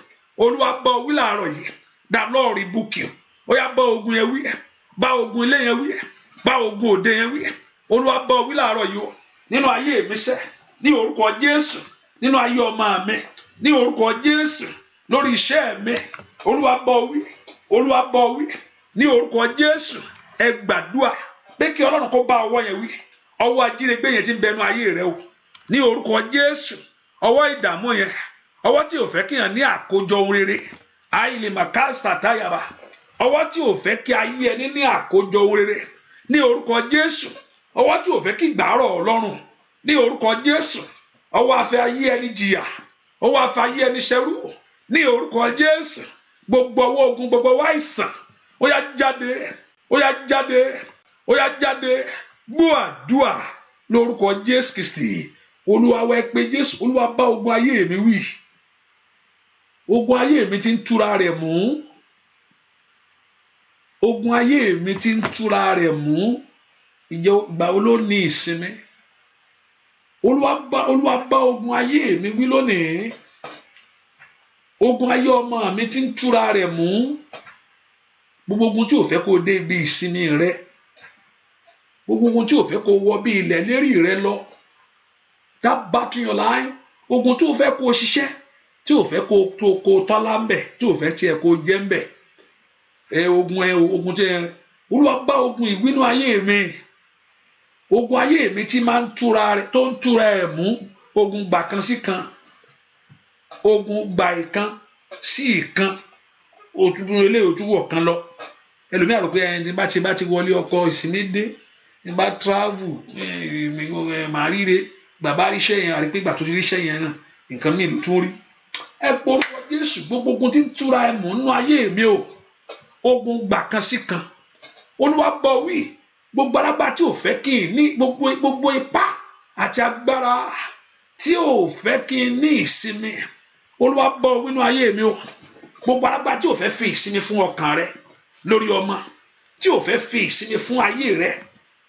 Olúwa bá wí láàárọ̀ yìí the Lord rebuke you ó yá bá ogun yẹn wí bá ogun ilé yẹn wí bá ogun òde yẹn wí Olúwa bá wí láàárọ̀ yìí o nínú ayé mi sẹ́ ní orúkọ Jésù nínú ayé ọmọ mi ní orúkọ Jésù lórí iṣẹ́ mi Olúwa bá wí Olúwa bá wí ní orúkọ Jésù ẹ gbàdúrà pé kí Ọlọ́run kó bá ọwọ́ yẹn wí ọwọ́ ajírégbé yẹn tí ń bẹnu ayé rẹ o ní orúkọ Jésù ọwọ́ ìdààmú yẹn ọwọ́ tí ò fẹ́ kí yàn ní àkójọ ohun rere àìlè màkàsà táyàbà ọwọ́ tí ò fẹ́ kí ayé ẹni ní àkójọ ohun rere ní orúkọ Jésù ọwọ́ tí ò fẹ́ kí gbàárọ̀ Ọlọ́run ní orúkọ Jésù ọwọ́ afẹ́ ayé ẹni jìyà ọwọ́ afẹ́ ayé ẹni ṣẹrú ní orúkọ Jésù gbogbo ọwọ́ ogun gbogbo ọwọ́ àìsàn ó yá jáde ó yá jáde ó yá jáde gbọ́ àdúà lórúkọ Jésù Kristi Olúwa wá pé Jésù Olúwa bá ogun ayé mi wí ogun ayé mi tí ń túra rẹ̀ mú ogun ayé mi tí ń túra rẹ̀ mú ìgbà wo ló ní ìsinmi Olúwa bá ogun ayé mi wí lónìí ogun ayé ọmọ mi tí ń túra rẹ̀ mú gbogbo ogun tí ò fẹ́ kó dé ibi ìsinmi rẹ gbogbo ogun tí ò fẹ́ kó wọ bí ilẹ̀ lérí rẹ lọ that battle in your life ogun tí ò fẹ́ kó ṣiṣẹ́ tí ò fẹ́ kó tọ́lá ń bẹ̀ tí ò fẹ́ tiẹ̀ kó jẹ́ ń bẹ̀ ogun tí Olúwa bá ogun ìwínú ayé mi ogun ayé mi tí máa ń túra rẹ̀ tó ń túra ẹ̀ mú ogun gbà kan sí kan ogun gbà ìkan sí ìkan òtún ilé òtúwọ̀ kan lọ ẹlòmíràn rò pé ẹni tí bá ti wọlé ọkọ ìsinmi dé ní bá travel màá ríre bàbá ríṣẹ́ yẹn àrí pé ìgbà tó ti ríṣẹ́ yẹn náà nǹkan mi ìlú tún rí ẹ pọ orúkọ Jésù gbogbo ogun tí ń túra ẹ mọ̀ nínú ayé mi o ogun gbà kan sí kan Olúwa bá wí gbogbo alágbá tí ò fẹ́ kí n ní gbogbo ipá àti agbára tí ò fẹ́ kí n ní ìsinmi Olúwa bá wí nínú ayé mi o gbogbo alágbá tí ò fẹ́ fi ìsinmi fún ọkàn rẹ lórí ọmọ tí ò fẹ́ fi ìsinmi fún ayé rẹ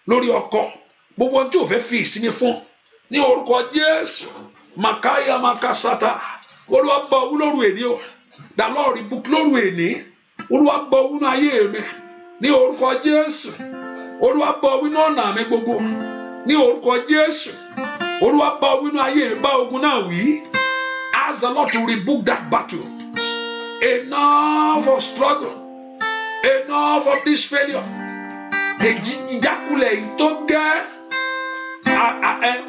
lórí ọkọ gbogbo tí ò fẹ́ fi ìsinmi fún ní orúkọ Jésù makaya makasata Olúwa bá wí lóru èní o the Lord rebuke lóru èní Olúwa bá wí nínú ayé mi ní orúkọ Jésù Olúwa bá wí nínú ọ̀nà mi gbogbo ní orúkọ Jésù Olúwa bá wí nínú ayé mi bá ogun náà wí ask the Lord to rebuke that battle. Enough of struggle, enough of this failure. Ìjákulẹ̀ yìí tó gẹ́,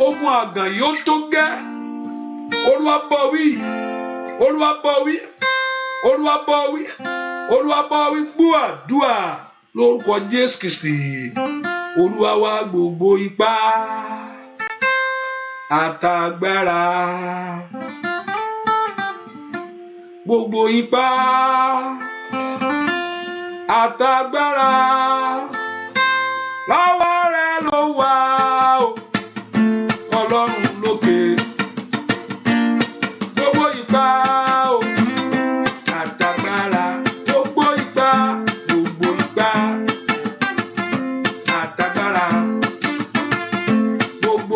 ogun àgàn yìí ó tó gẹ́. Olúwa bá wí, Olúwa bá wí, Olúwa bá wí, Olúwa bá wí gbọ́ àdúà lórúkọ Jésù Kristi. Olúwa wá gbogbo ipá àtàgbára. Gbogbo ipá àtàgbára lọ́wọ́ rẹ ló wà o Ọlọ́run lókè. Gbogbo ipá o àtàgbára gbogbo ipá àtàgbára gbogbo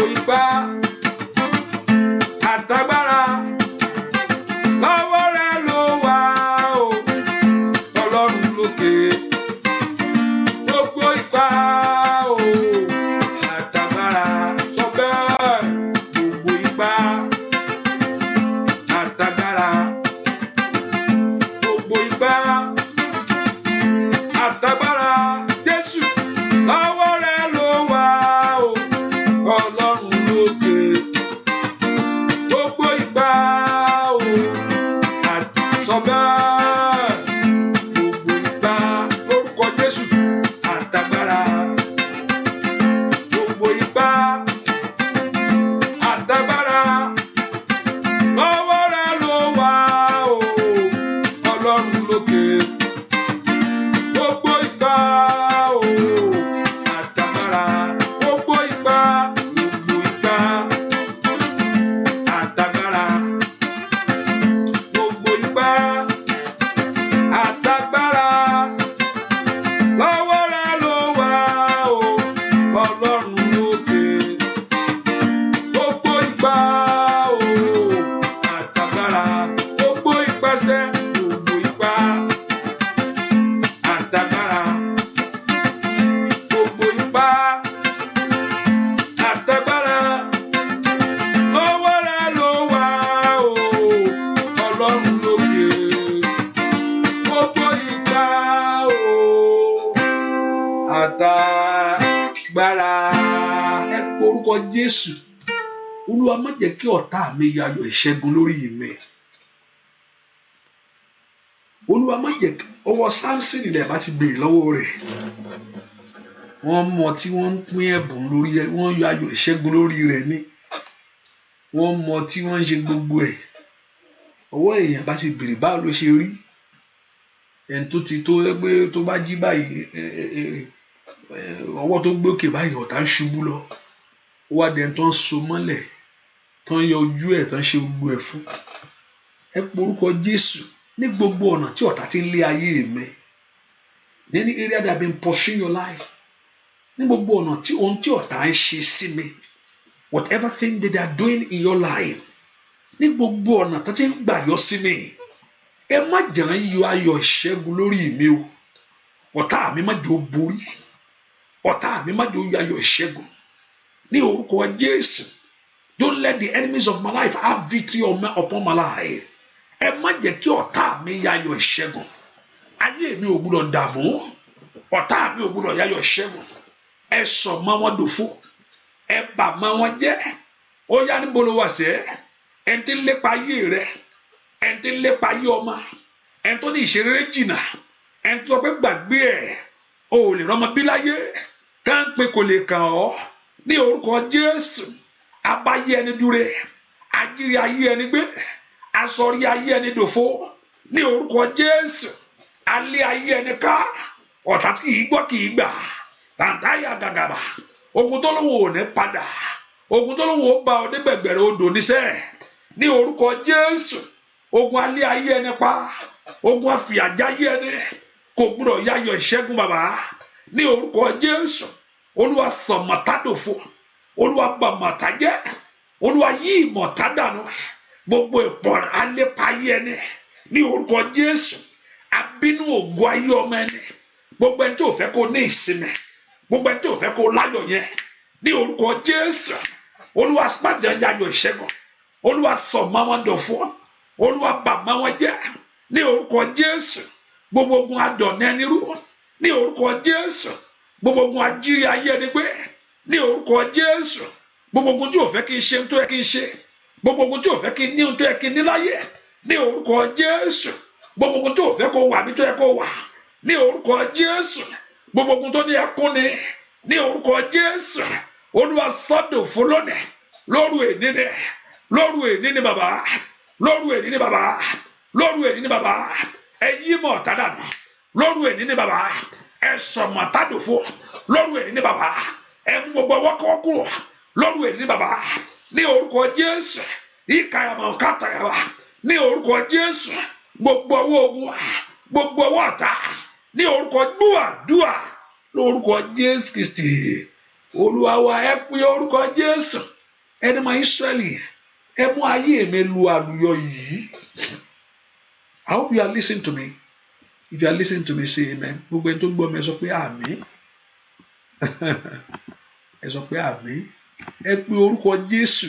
ipá o àtàgbára gbogbo ipasẹ̀ gbogbo ipá àtàgbára gbogbo ipá àtàgbára lọ́wọ́ rẹ̀ ló wà o Ọlọ́run lókè gbogbo ipá o àtàgbára. Ẹ pe orúkọ Jésù. Olúwa má jẹ́ kí ọ̀tá mi yọ ayọ̀ ìṣẹ́gun lórí mi. Olúwa má jẹ́ ọwọ́ Sámsìnì rẹ̀ bá ti béèrè lọ́wọ́ rẹ̀. Wọ́n mọ tí wọ́n ń pín ẹ̀bùn lórí ẹ̀, wọ́n yọ ayọ̀ ìṣẹ́gun lórí rẹ̀ ní. Wọ́n mọ tí wọ́n ń ṣe gbogbo ẹ̀. Ọwọ́ èèyàn bá ti béèrè báwo ló ṣe rí. Ẹni tó ti tó ẹgbẹ́ tó bá jí báyìí ọwọ́ tó gbé òkè báyìí ọ̀tá ń ṣubú lọ. Ó wá dẹni tó ń so mọ́lẹ̀ tó ń yọ ojú ẹ̀ tó ń ṣe gbogbo ẹ̀ fún. Ẹ pe orúkọ Jésù ní gbogbo ọ̀nà tí ọ̀tá ti ń lé ayé mi. Ní any area that have been pursuing your life. Ní gbogbo ọ̀nà tí ohun tí ọ̀tá ń ṣe sí mi. Whatever thing that they are doing in your life. Ní gbogbo ọ̀nà tó ti ń gbà yọ sí mi. Ẹ má jẹ́ ń yọ ayọ̀ ìṣẹ́gun lórí mi o. Ọ̀tá mi má jẹ́ ó borí. Ọ̀tá mi má jẹ́ ó yọ ayọ̀ ìṣẹ́gun. Ní orúkọ Jésù. Don't let the enemies of my life have victory upon my life. Ẹ má jẹ́ kí ọ̀tá mi yọ ayọ̀ ìṣẹ́gun. Ayé mi ò gbọdọ̀ dààmú. Ọ̀tá mi ò gbọdọ̀ yọ ayọ̀ ìṣẹ́gun. Ẹ sọ mọ́ wọn dòfo. Ẹ bà mọ́ wọn jẹ́. Ó yá níbo ló wà sẹ́? Ẹ ti ń lépa ayé rẹ. Ẹ ti ń lépa ayé ọmọ. Ẹ tó ní ìṣeré jìnnà. Ẹ tó sọ pé gbàgbé ẹ̀. O ò lè rọ́mọ bí láyé. Ká ń pe kò lè kàn ọ́. Ní orúkọ Jésù. Abáyé ẹni dúre. Ajírí ayé ẹni gbé. Asọ̀rí ayé ẹni dòfo. Ní orúkọ Jésù. Alẹ́ ayé ẹni ká. Ọ̀tá tí kìí gbọ́ kìí gbà. Tàǹtáyà gàgàbà. Ogun tó lówó ò ní padà. Ogun tó lówó ó bá ọ dégbẹ̀gbẹ̀rẹ̀ odò níṣẹ́. Ní orúkọ Jésù. Ogun alẹ́ ayé ẹni pa. Ogun àfìyàjá ayé ẹni. Kò gbúdọ̀ yáyọ̀ ìṣẹ́gun bàbá. Ní orúkọ Jésù. Olúwa sọ̀mọ̀tádòfo. Olúwa bàmọ̀tá jẹ́. Olúwa yí ìmọ̀tá dànù. Gbogbo ìpọ̀ alépa ayé ẹni. Ní orúkọ Jésù. Abínú ògo ayé ọmọ ẹni. Gbogbo ẹni tí ò fẹ́ kó ní ìsinmi. Gbogbo ẹni tí ò fẹ́ kó láyọ̀ yẹn. Ní orúkọ Jésù. Olúwa spájẹ́ yáyọ̀ ìṣẹ́gun. Olúwa sọ̀mọ̀dòfo. Olúwa bàmọ̀ wọn jẹ́. Ní orúkọ Jésù. Gbogbo ogun adọ̀nà ẹni rú. Ní orúkọ Jésù. Gbogbo ogun ajírí ayé ẹni gbé. Ní orúkọ Jésù. Gbogbo ogun tí ò fẹ́ kí n ṣe ohun tó yẹ kí n ṣe. Gbogbo ogun tí ò fẹ́ kí n ní ohun tó yẹ kí n ní láyé. Ní orúkọ Jésù. Gbogbo ogun tí ò fẹ́ kó wà bí tó yẹ kó wà. Ní orúkọ Jésù. Gbogbo ogun tó ní ẹkún ni. Ní orúkọ Jésù. Olúwa sọ́dòfo lónìí. Lóru èní ni. Lóru èní ni bàbá. Lóru èní ni bàbá. Lóru èní ni bàbá. Ẹ yí mọ̀ ọ̀tá dànù. Lóru èní ni bàbá. Ẹ sọ̀mọ̀ tádòfo. Lóru èní ni bàbá. Ẹ mú gbogbo ọwọ́ kọ́ kúrò. Lóru èní ni bàbá. Ní orúkọ Jésù. Ìkàyàmọ̀ kàtàyàwá. Ní orúkọ Jésù. Gbogbo ọwọ́ ogun. Gbogbo ọwọ́ ọ̀tá. Ní orúkọ dúà. Lórúkọ Jésù Kristi. Olúwa wa ẹ pé orúkọ Jésù. Ẹni máa Ísírẹ́lì. Ẹ mú ayé mi lu àlùyọ yìí. I hope you are listening to me. If you are listening to me, say amen. Gbogbo ẹni tó gbọ́ mi ẹ sọ pé àmín. Ẹ sọ pé àmín. Ẹ pé orúkọ Jésù.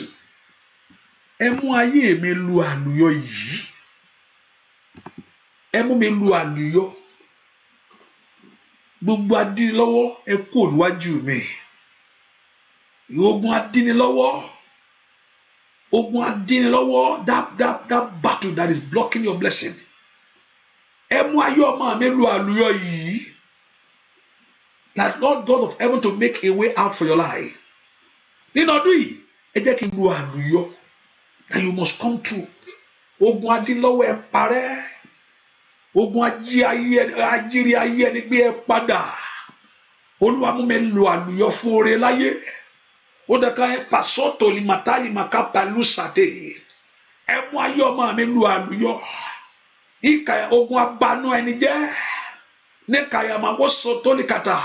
Ẹ mú ayé mi lu àlùyọ yìí. Ẹ mú mi lu àlùyọ. Gbogbo adínilọ́wọ́ ẹ kú níwájú mi. Ogun adínilọ́wọ́. Ogun adínilọ́wọ́. That battle that is blocking your blessing. Ẹ mú ayé ọmọ mi lu àlùyọ yìí. That Lord God of heaven to make a way out for your life. Nínú ọdún yìí, ẹ jẹ́ kí n lu àlùyọ. And you must come through. Ogun adínilọ́wọ́ ẹ parẹ́. Ogun ajírí ayé ẹni gbé ẹ padà. Olúwa mú mi lu àlùyọ fún oore láyé. Ó dẹ̀ka ẹ pàṣọ́tò limatali makapa lùsàdé. Ẹ mú ayé ọmọ mi lu àlùyọ. Ìkà ogun abanú ẹni jẹ́. Ní kàyàmà wọ́n sọ tó lè kàtà.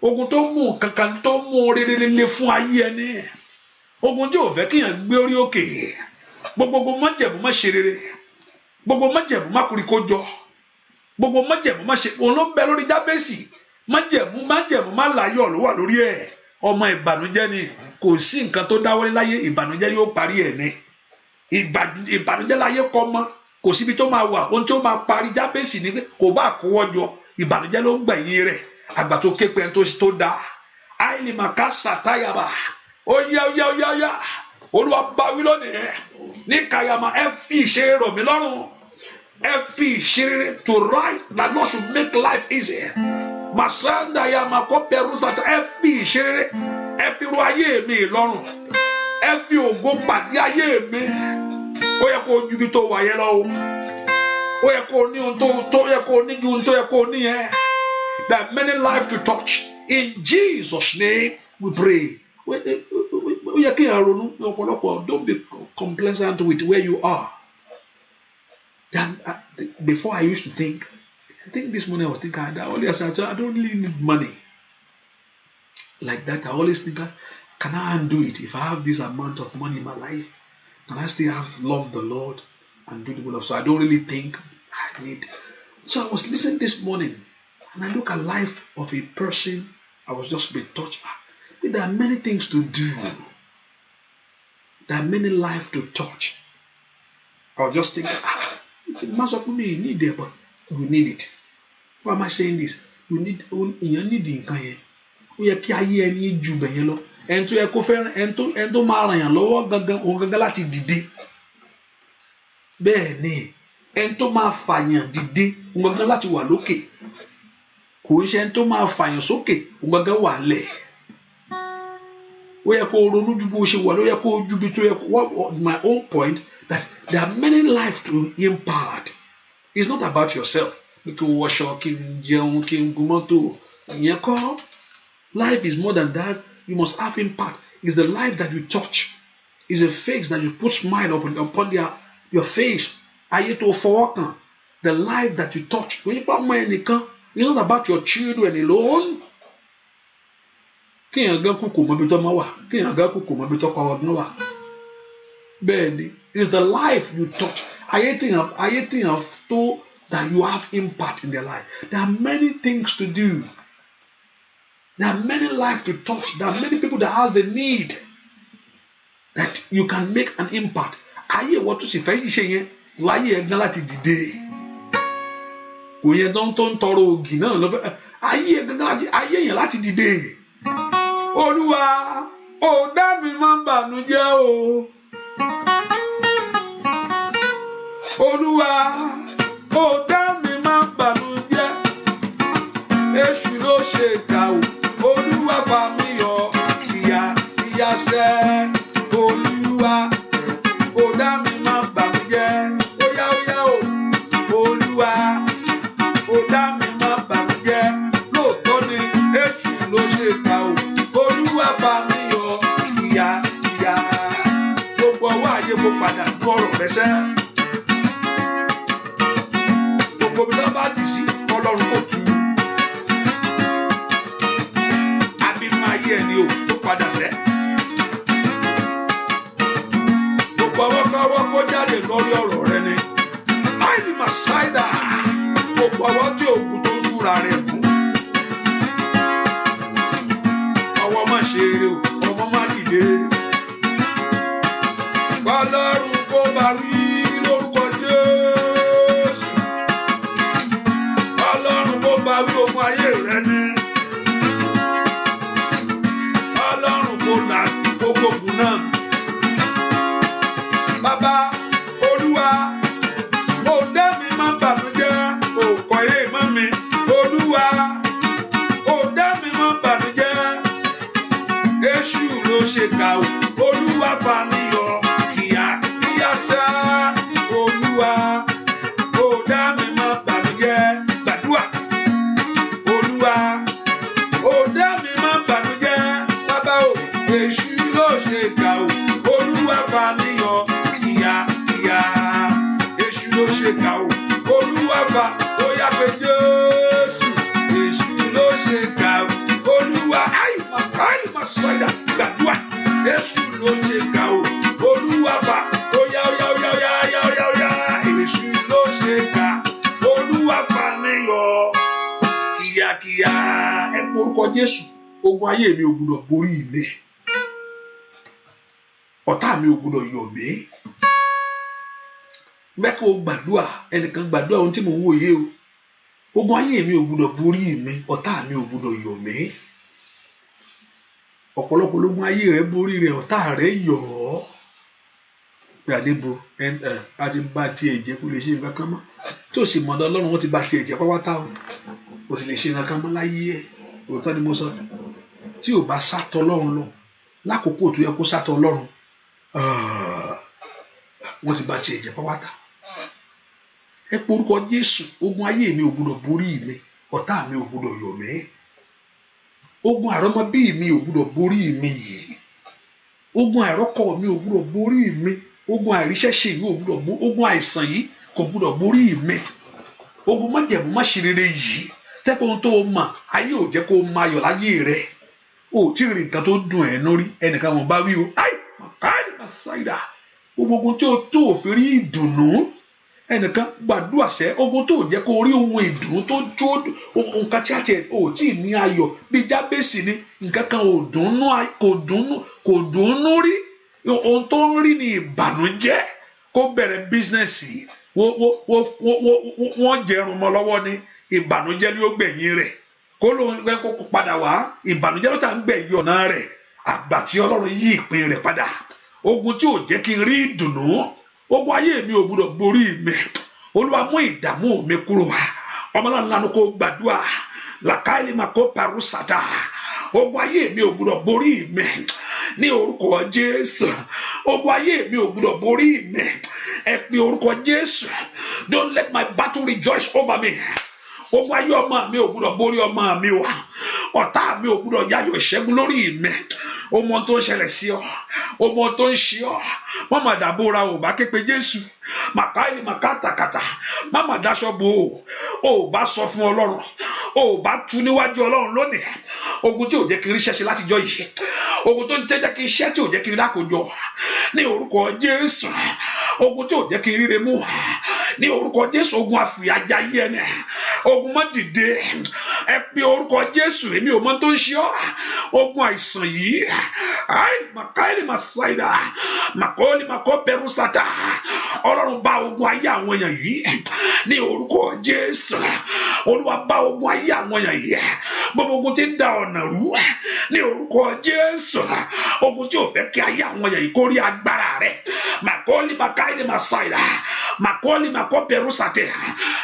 Ogun tó mú kankan tó mú rere fún ayé ẹni. ogun tí ò fẹ́ kíyàn gbé orí òkè, gbogbo májẹ̀mú má ṣe rere, gbogbo májẹ̀mú má kúri kó jọ, gbogbo májẹ̀mú má ṣe, òun ló ń bẹ lórí Jábésì, májẹ̀mú má láyọ̀ ló wà lórí ẹ̀. Ọmọ ìbànújẹ́ ni, kò sí nǹkan tó dáwọ́lé láyé, ìbànújẹ́ yóò parí ẹ̀ ní. Ìbànújẹ́ láyé kọ́ mọ́, kò síbi tó máa wà, ohun tí ó máa parí Jábésì ni pé kò bá kówọ́ jọ, ìbànújẹ́ ló ń gbẹ̀yìn rẹ̀. Àgbà tó ké pé ẹni tó dáa, àìlè màkà sàtáyàbà, ó yá Olúwa bá wí lónìí ní kàyàmà, ẹ fi ìṣeré rọ̀ mí lọ́rùn, ẹ fi ìṣeré to write that Lord should make life easy. Masanda ya makoperu sata, ẹ fi ìṣeré, ẹ fi ro ayé mi lọ́rùn, ẹ fi ògo pàdé ayé mi. Ó yẹ kó ju bí tó wà yẹn lọ o, ó yẹ kó ní ohun tó yẹ kó ní ju ohun tó yẹ kó ní yẹn. There are many lives to touch. In Jesus' name we pray. Ó yẹ kí n ronú ọ̀pọ̀lọpọ̀. Don't be complacent with where you are. Then before I used to think, I think this morning I was thinking, I don't really need money like that. I always think, can I undo it? If I have this amount of money in my life, can I still love the Lord and do the will of? So I don't really think I need. So I was listening this morning, and I look at life of a person. I was just being touched. There are many things to do. There are many lives to touch. I was just thinking, most of me need it, but you need it. Why am I saying this? You need nǹkan yẹn. Ó yẹ kí ayé ẹni ju bẹ̀yẹn lọ. Ẹni tó yẹ kó fẹ́ràn, ẹni tó máa ràn yàn lọ́wọ́ gangan láti dìde. Bẹ́ẹ̀ ni, ẹni tó máa fàyàn dìde gangan láti wà lókè. Kò ń ṣe ẹni tó máa fàyàn sókè gangan wà lẹ̀. Ó yẹ kó ronú ju bó ṣe wà, ó yẹ kó ju bí tó yẹ kó. My own point that there are many lives to impart. It's not about yourself. Kí n wọṣọ, kí n jẹun, kí n gun mọ́tò. Ìyẹn kọ́. Life is more than that. You must have impact. It's the life that you touch. It's a face that you put smile upon your face. Ayé tó fọwọ́ kàn. The life that you touch. When you put mọ́ ẹnìkan, it's not about your children alone. Kíyàn gan kú kò mọ ibi tó máa wà. Kíyàn gan kú kò mọ ibi tó kọ́ ọdún wà. Bẹ́ẹ̀ni, it's the life you touch. Ayé tìyàn tó that you have impact in their life. There are many things to do. There are many lives to touch. There are many people that has a need that you can make an impact. Ayé ìwọ tó sì fẹ́ ṣiṣẹ́ yẹn, ìwọ ayé ẹ̀ gan láti dìde. Kò yẹ tó ń tọrọ ògì náà lọ́fẹ́. Ayé ẹ̀ gan láti dìde. Olúwa, ó dá mi má bànújẹ́ o. Olúwa, ó dá mi má bànújẹ́. Èṣù ló ṣe kà o. Olúwa bá mi yọ ìyà ṣẹ́. Olúwa, ó dá mi má bànújẹ́. Óyá o. Olúwa, ó dá mi má bànújẹ́. Lóòótọ́ ni èṣù ló ṣe kà o. Olúwa bá mi yọ ìyà. Gbogbo ọwọ́ ayé kó padà gbọ́ ọ̀rọ̀ rẹ sẹ́. Gbogbo bí wọ́n bá dì sí Ọlọ́run kò tú. Abínú ayé ẹni o tó padà sẹ́. Gbogbo ọwọ́ kó jáde lórí ọ̀rọ̀ rẹ ni. Àìní màsáìdà. Gbogbo ọwọ́ tí òògùn tó ń múra rẹ̀ mú. Ọwọ́ má ṣe eré o, ọmọ má dìde. Ọlọ́run kó bá wí lórúkọ Jésù. Ọlọ́run kó bá wí ogun ayé rẹ ni. Ọlọ́run kó là gbogbo ogun náà. Bàbá Olúwa, ó dá mi má bànújẹ́, ó kọ̀ ilé mọ́ mi. Olúwa, ó dá mi má bànújẹ́. Èṣù ló ṣe kà o. Olúwa bá mi yọ ìyà ṣá. Olúwa, ó dá mi má bànújẹ́. Gbàdúrà. Olúwa, ó dá mi má bànújẹ́. Bàbá o, èṣù ló ṣe kà o. Olúwa bá mi yọ ìyà. Èṣù ló ṣe kà o. Olúwa bá, ó yá pé Jésù. Èṣù ló ṣe kà o. Olúwa, àìmọ̀ sọ̀dà. Gbàdúrà. Èṣù ló ṣe Jésù ogun ayé mi ò gbọdọ̀ borí mi, ọ̀tá mi ò gbọdọ̀ yọ̀ mí. Mẹ́kọ̀ ó gbàdúrà, ẹnìkan gbàdúrà ohun tí mò ń wòye o. Ogun ayé mi ò gbọdọ̀ borí mi, ọ̀tá mi ò gbọdọ̀ yọ̀ mí. Ọ̀pọ̀lọpọ̀ lógun ayé rẹ̀ borí rẹ̀, ọ̀tá rẹ̀ yọ̀ ọ́. Pé àdébò a ti bá tiẹ̀ jẹ́ kó lè ṣe nǹkan kan mọ́. Tó sì mọ̀dọ̀ Ọlọ́run wọ́n ti bá tiẹ̀ jẹ́ pátá o. Kò sì lè ṣe nǹkan kan mọ́ láyé ẹ̀. Òótọ́ ni mo sọ. Tí ò bá sátọ̀ Ọlọ́run lọ, lákòókò tó yẹ kó sátọ̀ Ọlọ́run, wọ́n ti bá tiẹ̀ jẹ́ pátá. Ẹ pe orúkọ Jésù, ogun ayé mi ò gbọdọ̀ borí mi, ọ̀tá mi ò gbọdọ̀ yọ̀ mí. Ogun àrọ́mọbí mi ò gbọdọ̀ borí mi yìí. Ogun àìrọ́kọ mi ò gbọdọ̀ borí mi. Ogun àìríṣẹ́ṣe mi ò gbọdọ̀ borí. Ogun àìsàn yìí kò gbọdọ̀ borí mi. Ogun májẹ̀mú má ṣe rere yìí, tẹ́pẹ́ ohun tó mọ̀ ayé ò jẹ́ kó máa yọ̀ láyé rẹ̀. O tí ì rí nǹkan tó dùn ẹ́ lórí, ẹnìkan wọn bá wí o. Káàdì máa ṣáìdà. Ogun tí o tó fi rí ìdùnnú, ẹnìkan gbàdúrà sẹ́, ogun tó jẹ́ kó rí ohun ìdùnnú tó jó nǹkan tí a tiẹ̀ ò tí ì ní ayọ̀ bí Jábésì ni nǹkan kan kò dùnnú rí, ohun tó ń rí ni ìbànújẹ́. Kó bẹ̀rẹ̀ bísínẹ́sì wọ́n jẹrun mọ́ lọ́wọ́ ni ìbànújẹ́ ni ó gbẹ̀yìn rẹ̀. Kó ló ń fẹ́ kó padà wá, ìbànújẹ́ ló ta ń gbẹ̀yìn ọ̀nà rẹ̀. Àgbà tí Ọlọ́run yí ìpín rẹ̀ padà. Ogun tí ò jẹ́ kí n rí ìdùnnú, ogun ayé mi ò gbọdọ̀ borí mi. Olúwa mú ìdààmú mi kúrò. Ọmọláńlá lanu kó gbàdúrà. Làkàìlì máa kó parusata. Ogun ayé mi ò gbọdọ̀ borí mi. Ní orúkọ Jésù. Ogun ayé mi ò gbọdọ̀ borí mi. Ẹ pe orúkọ Jésù. Don't let my battle rejoice over me. Ogun ayé ọmọ mi ò gbọdọ̀ borí ọmọ mi o. Ọ̀tá mi ò gbọdọ̀ yayọ̀ ìṣẹ́gun lórí mi. Ọmọ tó ń ṣẹlẹ̀ sí ọ, ọmọ tó ń ṣe ọ, mama dàbóra ò bá ké pe Jésù. Màkàìlì màkàtàkàtà, mama daṣọ bo ò bá sọ fún Ọlọ́run, ò bá tú níwájú Ọlọ́run lónìí. Ogun tí ò jẹ́ kí n rí ṣẹ́ṣe látijọ́ yìí, ogun tó ń jẹ́ kí iṣẹ́ tí ò jẹ́ kí n lákòjọ, ní orúkọ Jésù. Ogun tí ò jẹ́ kí n ríre mú, ní orúkọ Jésù. Ogun àfìyàjà yí ẹni, ogun má dìde. Ẹ pe orúkọ Jésù, èmi ò mọ tó ń ṣe ọ. Ogun àìsàn yìí, màkàìlì màsáìdà, màkọ́lì màkọ́ pẹ̀rúsàtà. Ọlọ́run bá ogun ayé àwọn èèyàn yìí ní orúkọ Jésù. Olúwa bá ogun ayé àwọn èèyàn yìí. Gbogbo ogun tí ń da ọ̀nà rú ní orúkọ Jésù. Ogun tí ò fẹ́ kí ayé àwọn èèyàn yìí kó rí agbára rẹ̀. Màkọ́lì màkàìlì màsáìdà, màkọ́lì màkọ́ pẹ̀rúsàtà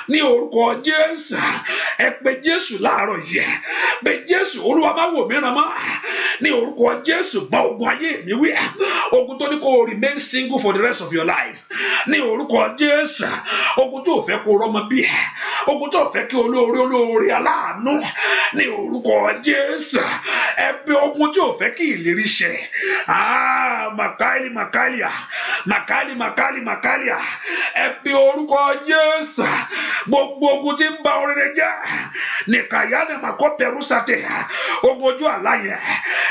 ní orúkọ Jésù. Ẹ pe Jésù láàárọ̀ yìí. Pe Jésù, Olúwa má wò mí ràn mọ́. Ní orúkọ Jésù, bá ogun ayé mi wí. Ogun tó ní kó remain single for the rest of your life. Ní orúkọ Jésù. Ogun tó fẹ́ kó rọ́mọ bí. Ogun tó fẹ́ kí olóore aláàánú. Ní orúkọ Jésù. Ẹ pe ogun tí ò fẹ́ kí ìlérí ṣẹ. Màkàlì. Ẹ pe orúkọ Jésù. Gbogbo ogun tí ń ba oríire jẹ́. Nìkàyà ni màkọ́ pẹ̀rú sàtẹ̀. Ogun ojú àlá yẹn.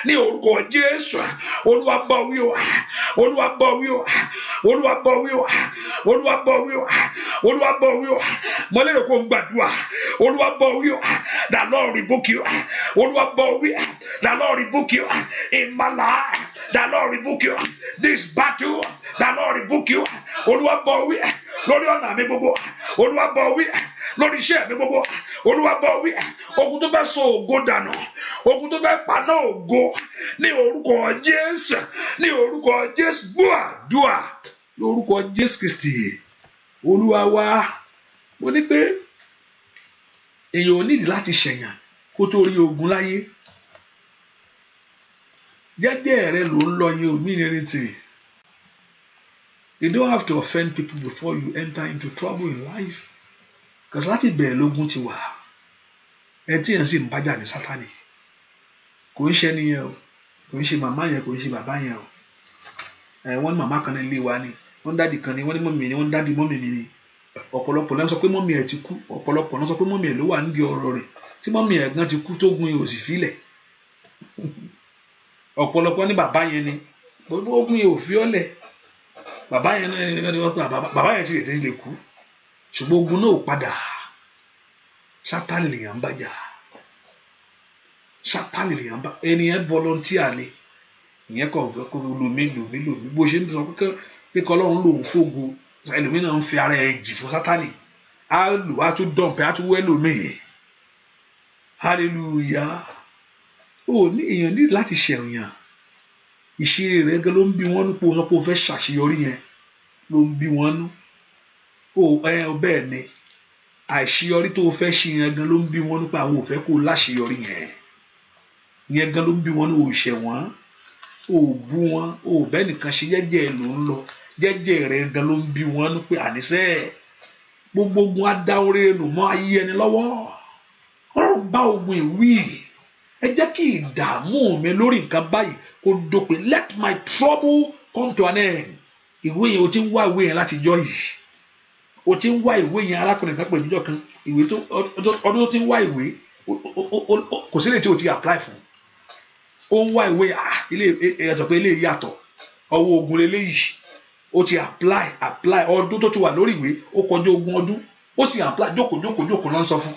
Ní orúkọ Jésù. Olúwa bá wí o. Olúwa bá wí o. Olúwa bá wí o. Olúwa bá wí o. Olúwa bá wí o. Mo lérò kó ń gbàdúrà. Olúwa bá wí o. The Lord rebuke you. Olúwa bá wí. The Lord rebuke you. In my life, the Lord rebuke you. This battle, the Lord rebuke you. Olúwa bá wí. Lórí ọ̀nà mi gbogbo. Olúwa bá wí. Lórí iṣẹ́ mi gbogbo. Olúwa bá wí. Ogun tó fẹ́ sọ ògo dànù. Ogun tó fẹ́ paná ògo. Ní orúkọ Jésù. Ní orúkọ Jésù. Gbàdúrà. Lórúkọ Jésù Kristi. Olúwa wa. Mo ní pé èèyàn ò nídìí láti ṣẹ̀yàn kó tó rí ogun láyé. Jẹ́jẹ́ rẹ ló ń lọ yẹn ò mean anything. You don't have to offend people before you enter into trouble in life. Because láti bẹ̀rẹ̀ lógun ti wà. Ẹ tí yẹn sì ń bájà ní Sátánì. Kò ń ṣe nìyẹn o. Kò ń ṣe màmá yẹn, kò ń ṣe bàbá yẹn o. Wọ́n ní màmá kan ní ilé wa ni. Wọ́n dádì kan ni, wọ́n ní mọ́mì mi ni, wọ́n dádì mọ́mì mi ni. Ọ̀pọ̀lọpọ̀ ló ń sọ pé mọ́mì ẹ̀ ti kú. Ọ̀pọ̀lọpọ̀ ló ń sọ pé mọ́mì ẹ̀ ló wà níbi ọ̀rọ̀ rẹ̀. Tí mọ́mì ẹ̀ gan ti kú tó gun yẹn ò sì fílẹ̀. Ọ̀pọ̀lọpọ̀ ní bàbá yẹn ni. Ogun yẹn ò fi ọ́lẹ̀. Bàbá yẹn ti lè kú. Ṣùgbọ́n ogun náà ò padà. Sátánì lèèyàn ń bàjà. Sátánì lèèyàn bá ẹnìyẹn volunteer ni ìyẹn kọ lòmí bó ṣe ń sọ pé kọlọ́run lòun fògo ẹlòmínà ń fi ara ẹ̀ jì fún Sátánì á lò á tún dọ̀npẹ́ á tún wẹ́ lòmíì hallelujah ó ní èèyàn ní láti ṣẹ̀yàn ìṣeré rẹ̀ gan ló ń bí wọ́n nú pé o sọ pé o fẹ́ ṣàṣeyọrí yẹn ló ń bí wọ́n nú bẹ́ẹ̀ ni àìṣeyọrí tó o fẹ́ ṣe yẹn gan ló ń bí wọ́n nú pé àwọn ò fẹ́ kó o láṣeyọrí yẹn gan ló ń bí wọ́n nú òṣè wọ́n ò bú wọn ò bẹ́ẹ̀ nìkan ṣe jẹ́jẹ́ ló ń lọ jẹ́jẹ́ rẹ̀ gan ló ń bí wọ́n nú pé àníṣe gbogbo ogun adáwóré nù mọ́ ayé ẹni lọ́wọ́ ọ̀rọ̀ bá ogun ìwí ẹ jẹ́ kí ìdààmú mi lórí nǹkan báyìí kó dópin let my trouble come to an end ìwé yẹn o ti ń wá ìwé yẹn láti jọ yìí o ti ń wá ìwé yẹn arákùnrin kan pè níjọ́ kan ìwé tó ọdún tó ti ń wá ìwé kò sí lè tí o ti apply fún ó ń wá ìwé ilé ẹ̀yàtọ̀ pé ilé yàtọ̀ ọwọ́ ogun lélẹ́yìí ó ti apply ọdún tó ti wà lórí ìwé ó kọjá ogún ọdún ó sì apply jókòó náà ń sọ fún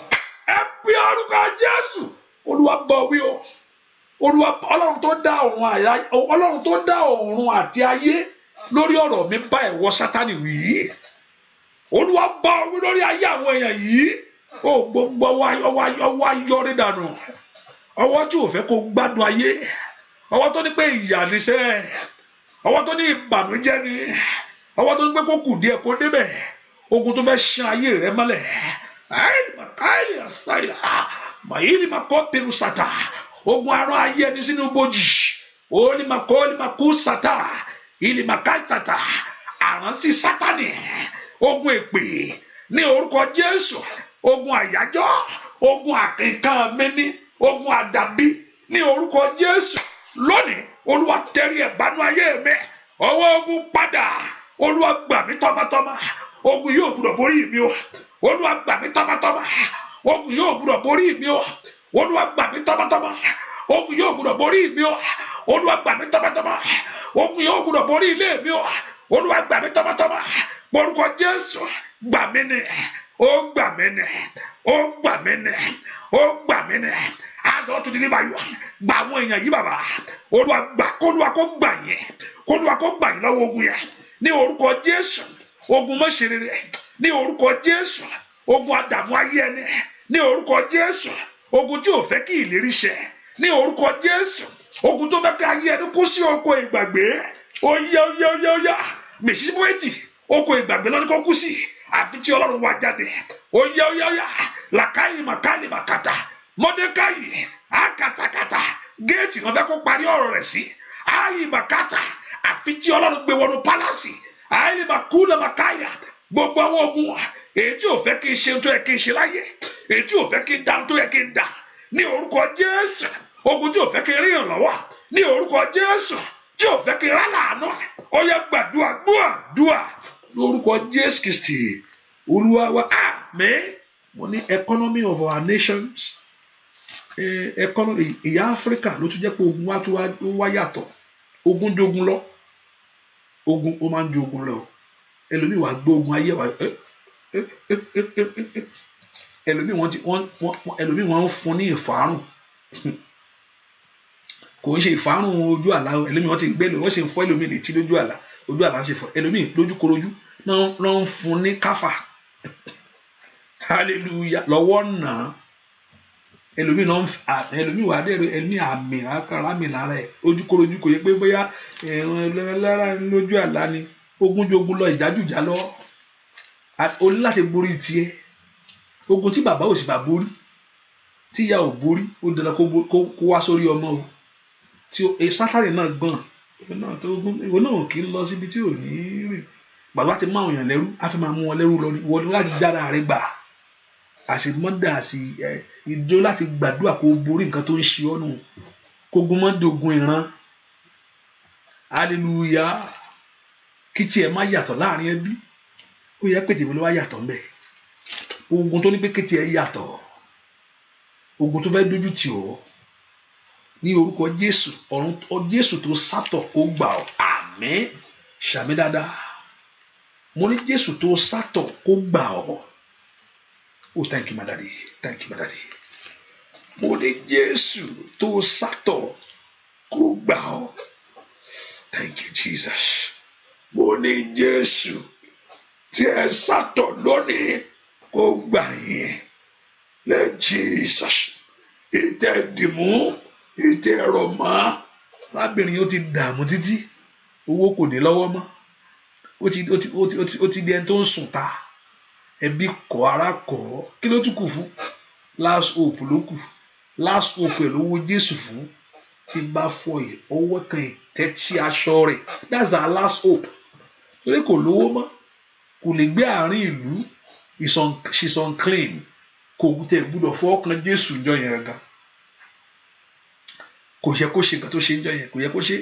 ẹ pé orúkọ Jésù Olúwa bọ̀ wí o Olúwa Ọlọ́run tó dá ọ̀run àti ayé lórí ọ̀rọ̀ mi bá ẹ̀wọ̀ Sátánì wí Olúwa bọ̀ wí lórí ayé àwọn èèyàn yìí ó gbogbo ọwọ́ ayọ́rí dànù ọwọ́ tí ò fẹ́ kó gbádùn ayé ọwọ́ tó ní pé ìyà níṣẹ́ ọwọ́ tó ní ìbànújẹ́ ni ọwọ́ tó ní pé kó kù díẹ̀ kó débẹ̀ ogun tó fẹ́ ṣan ayé rẹ mọ́lẹ̀ ogun arán ayé ẹni sínú bojì olùmọ̀kọ́ sátà ìlìmọ̀káìtàtà àránsí Sátánì ogun èpè ní orúkọ Jésù ogun àyájọ́ ogun àkìnkan mẹ́ni ogun àdàbí ní orúkọ Jésù lónìí Olúwa tẹrí ẹ̀bánú ayé mi ọwọ́ ogun padà Olúwa gbà mí tọmọtọmọ ogun yóò gbúdọ̀ borí mi o Olúwa gbà mí tọmọtọmọ ogun yóò gbúdọ̀ borí mi o Olúwa gbà mí tọmọtọmọ ogun yóò gbúdọ̀ borí mi o Olúwa gbà mí tọmọtọmọ ogun yóò gbúdọ̀ borí ilé mi o Olúwa gbà mí tọmọtọmọ orúkọ Jésù gbà mí ni ó gbà mí ni ó gbà mí ni ó gbà mí ni aṣọ tó di níbàyọ gba àwọn èèyàn yìí bàbá Olúwa gbà kólúwa kó gbà yẹn kólúwa kó gbà yín lọ́wọ́ ogun yẹn ní orúkọ Jésù ogun mọ́ṣẹ́rẹ́rẹ́ ní orúkọ Jésù ogun àdàmú ayé ẹni ní orúkọ Jésù ogun tí ò fẹ́ kí ìlérí ṣẹ ní orúkọ Jésù ogun tó fẹ́ kí ayé ẹni kú sí oko ìgbàgbé óyá mèsìsíbóyètì oko ìgbàgbé lọ́ní kó kú sí àfi tí Ọlọ́run wá jáde óyá làkàyè màkàlè màkàtà Mọ́dékáyì àkàtàkàtà géètì náà fẹ́ kó parí ọ̀rọ̀ rẹ̀ sí àyè màkàtà àfi tí Ọlọ́run gbé wọnú pálásì àyè màkúlà màkàyà gbogbo àwọn ogun èyí tí ò fẹ́ kí n ṣe tó yẹ kí n ṣe láyé èyí tí ò fẹ́ kí n dá tó yẹ kí n dá ní orúkọ Jésù ogun tí ò fẹ́ kí n rí ìrànlọ́wọ́ ní orúkọ Jésù tí ò fẹ́ kí n rán láàánú ó yẹ gbàdúrà lórúkọ Jésù Kristi Olúwa wa àmín. Mo ní economy of our nations economy ìyá Áfíríkà ló tún jẹ́ pé ogun wa tún wá yàtọ̀ ogun jogun lọ ogun ó máa ń jogun lọ ẹlòmíì wàá gbé ogun ayé wa ẹlòmíì wọ́n ń fún ní ìfàárùn kò ń ṣe ìfàárùn ojú àlá ẹlòmíì wọ́n ti gbé wọ́n ṣe ń fọ́ ẹlòmíì létí lójú àlá ń ṣe fọ́ ẹlòmíì lójúkorojú náà ń fún ní káfà hallelujah lọ́wọ́ náà ẹlòmíì wà dé ẹlòmíì àmì àkàràmì lára ẹ ojúkorojú kò yẹ pé bóyá lára lójú àlá ni ogun jogun lọ ìjájújà lọ o ní láti borí tiẹ̀ ogun tí bàbá ò sì bá borí tí ìyá ò borí ó dandan kó wá sórí ọmọ o tí Sátánì náà gbọ́n ìwọ náà kì í lọ síbi tí ò ní rìn bàbá ti máa yàn lẹ́rú á fi máa mú wọn lẹ́rú lọ ní ìwọ ni láti jára rẹ gbà àṣemọ́dà àṣì ìjọ láti gbàdúrà kó borí nǹkan tó ń ṣe ọ́ nù kó gun mọ́ dogun ìran hallelujah kí tiẹ̀ má yàtọ̀ láàrin ẹbí ó yẹ pé tèmi ló wá yàtọ̀ ńbẹ ogun tó ní pé kétì ẹ yàtọ̀ ogun tó fẹ́ dójú tì ọ́ ní orúkọ Jésù ọ̀run Jésù tó sátọ̀ kó gbà ọ́ àmín ṣàmì dáadáa mo ní Jésù tó sátọ̀ kó gbà ọ́. Oh, thank you, my daddy. Thank you, my daddy. mo ní Jésù tó sátọ̀ kó gbà ọ́. Thank you Jesus. Mo ní Jésù tí ẹ sátọ̀ lónìí kó gbà yín. Let Jesus. Ìtẹ̀ dìmú ìtẹ̀ ẹ̀rọ mọ́. Arábìnrin yóò ti dààmú títí owó kò ní lọ́wọ́ mọ́. Ó ti di ẹni tó ń sùn ta. Ẹbí kọ̀ ara kọ̀ kí ló tún kù fún? Last hope ló kù. Last hope ẹ̀ ló wo Jésù fún. Tí bá fọ yìí ọwọ́ kan ìtẹ́tí aṣọ rẹ̀. That's our last hope. Torí kò lówó mọ́. Kò lè gbé àárín ìlú. She's unclean. Kò tẹ̀ gbúdọ̀ fọwọ́ kan Jésù jọ yẹn gan. Kò yẹ kó ṣe nǹkan tó ṣe ń jọ yẹn. Kò yẹ kó ṣe.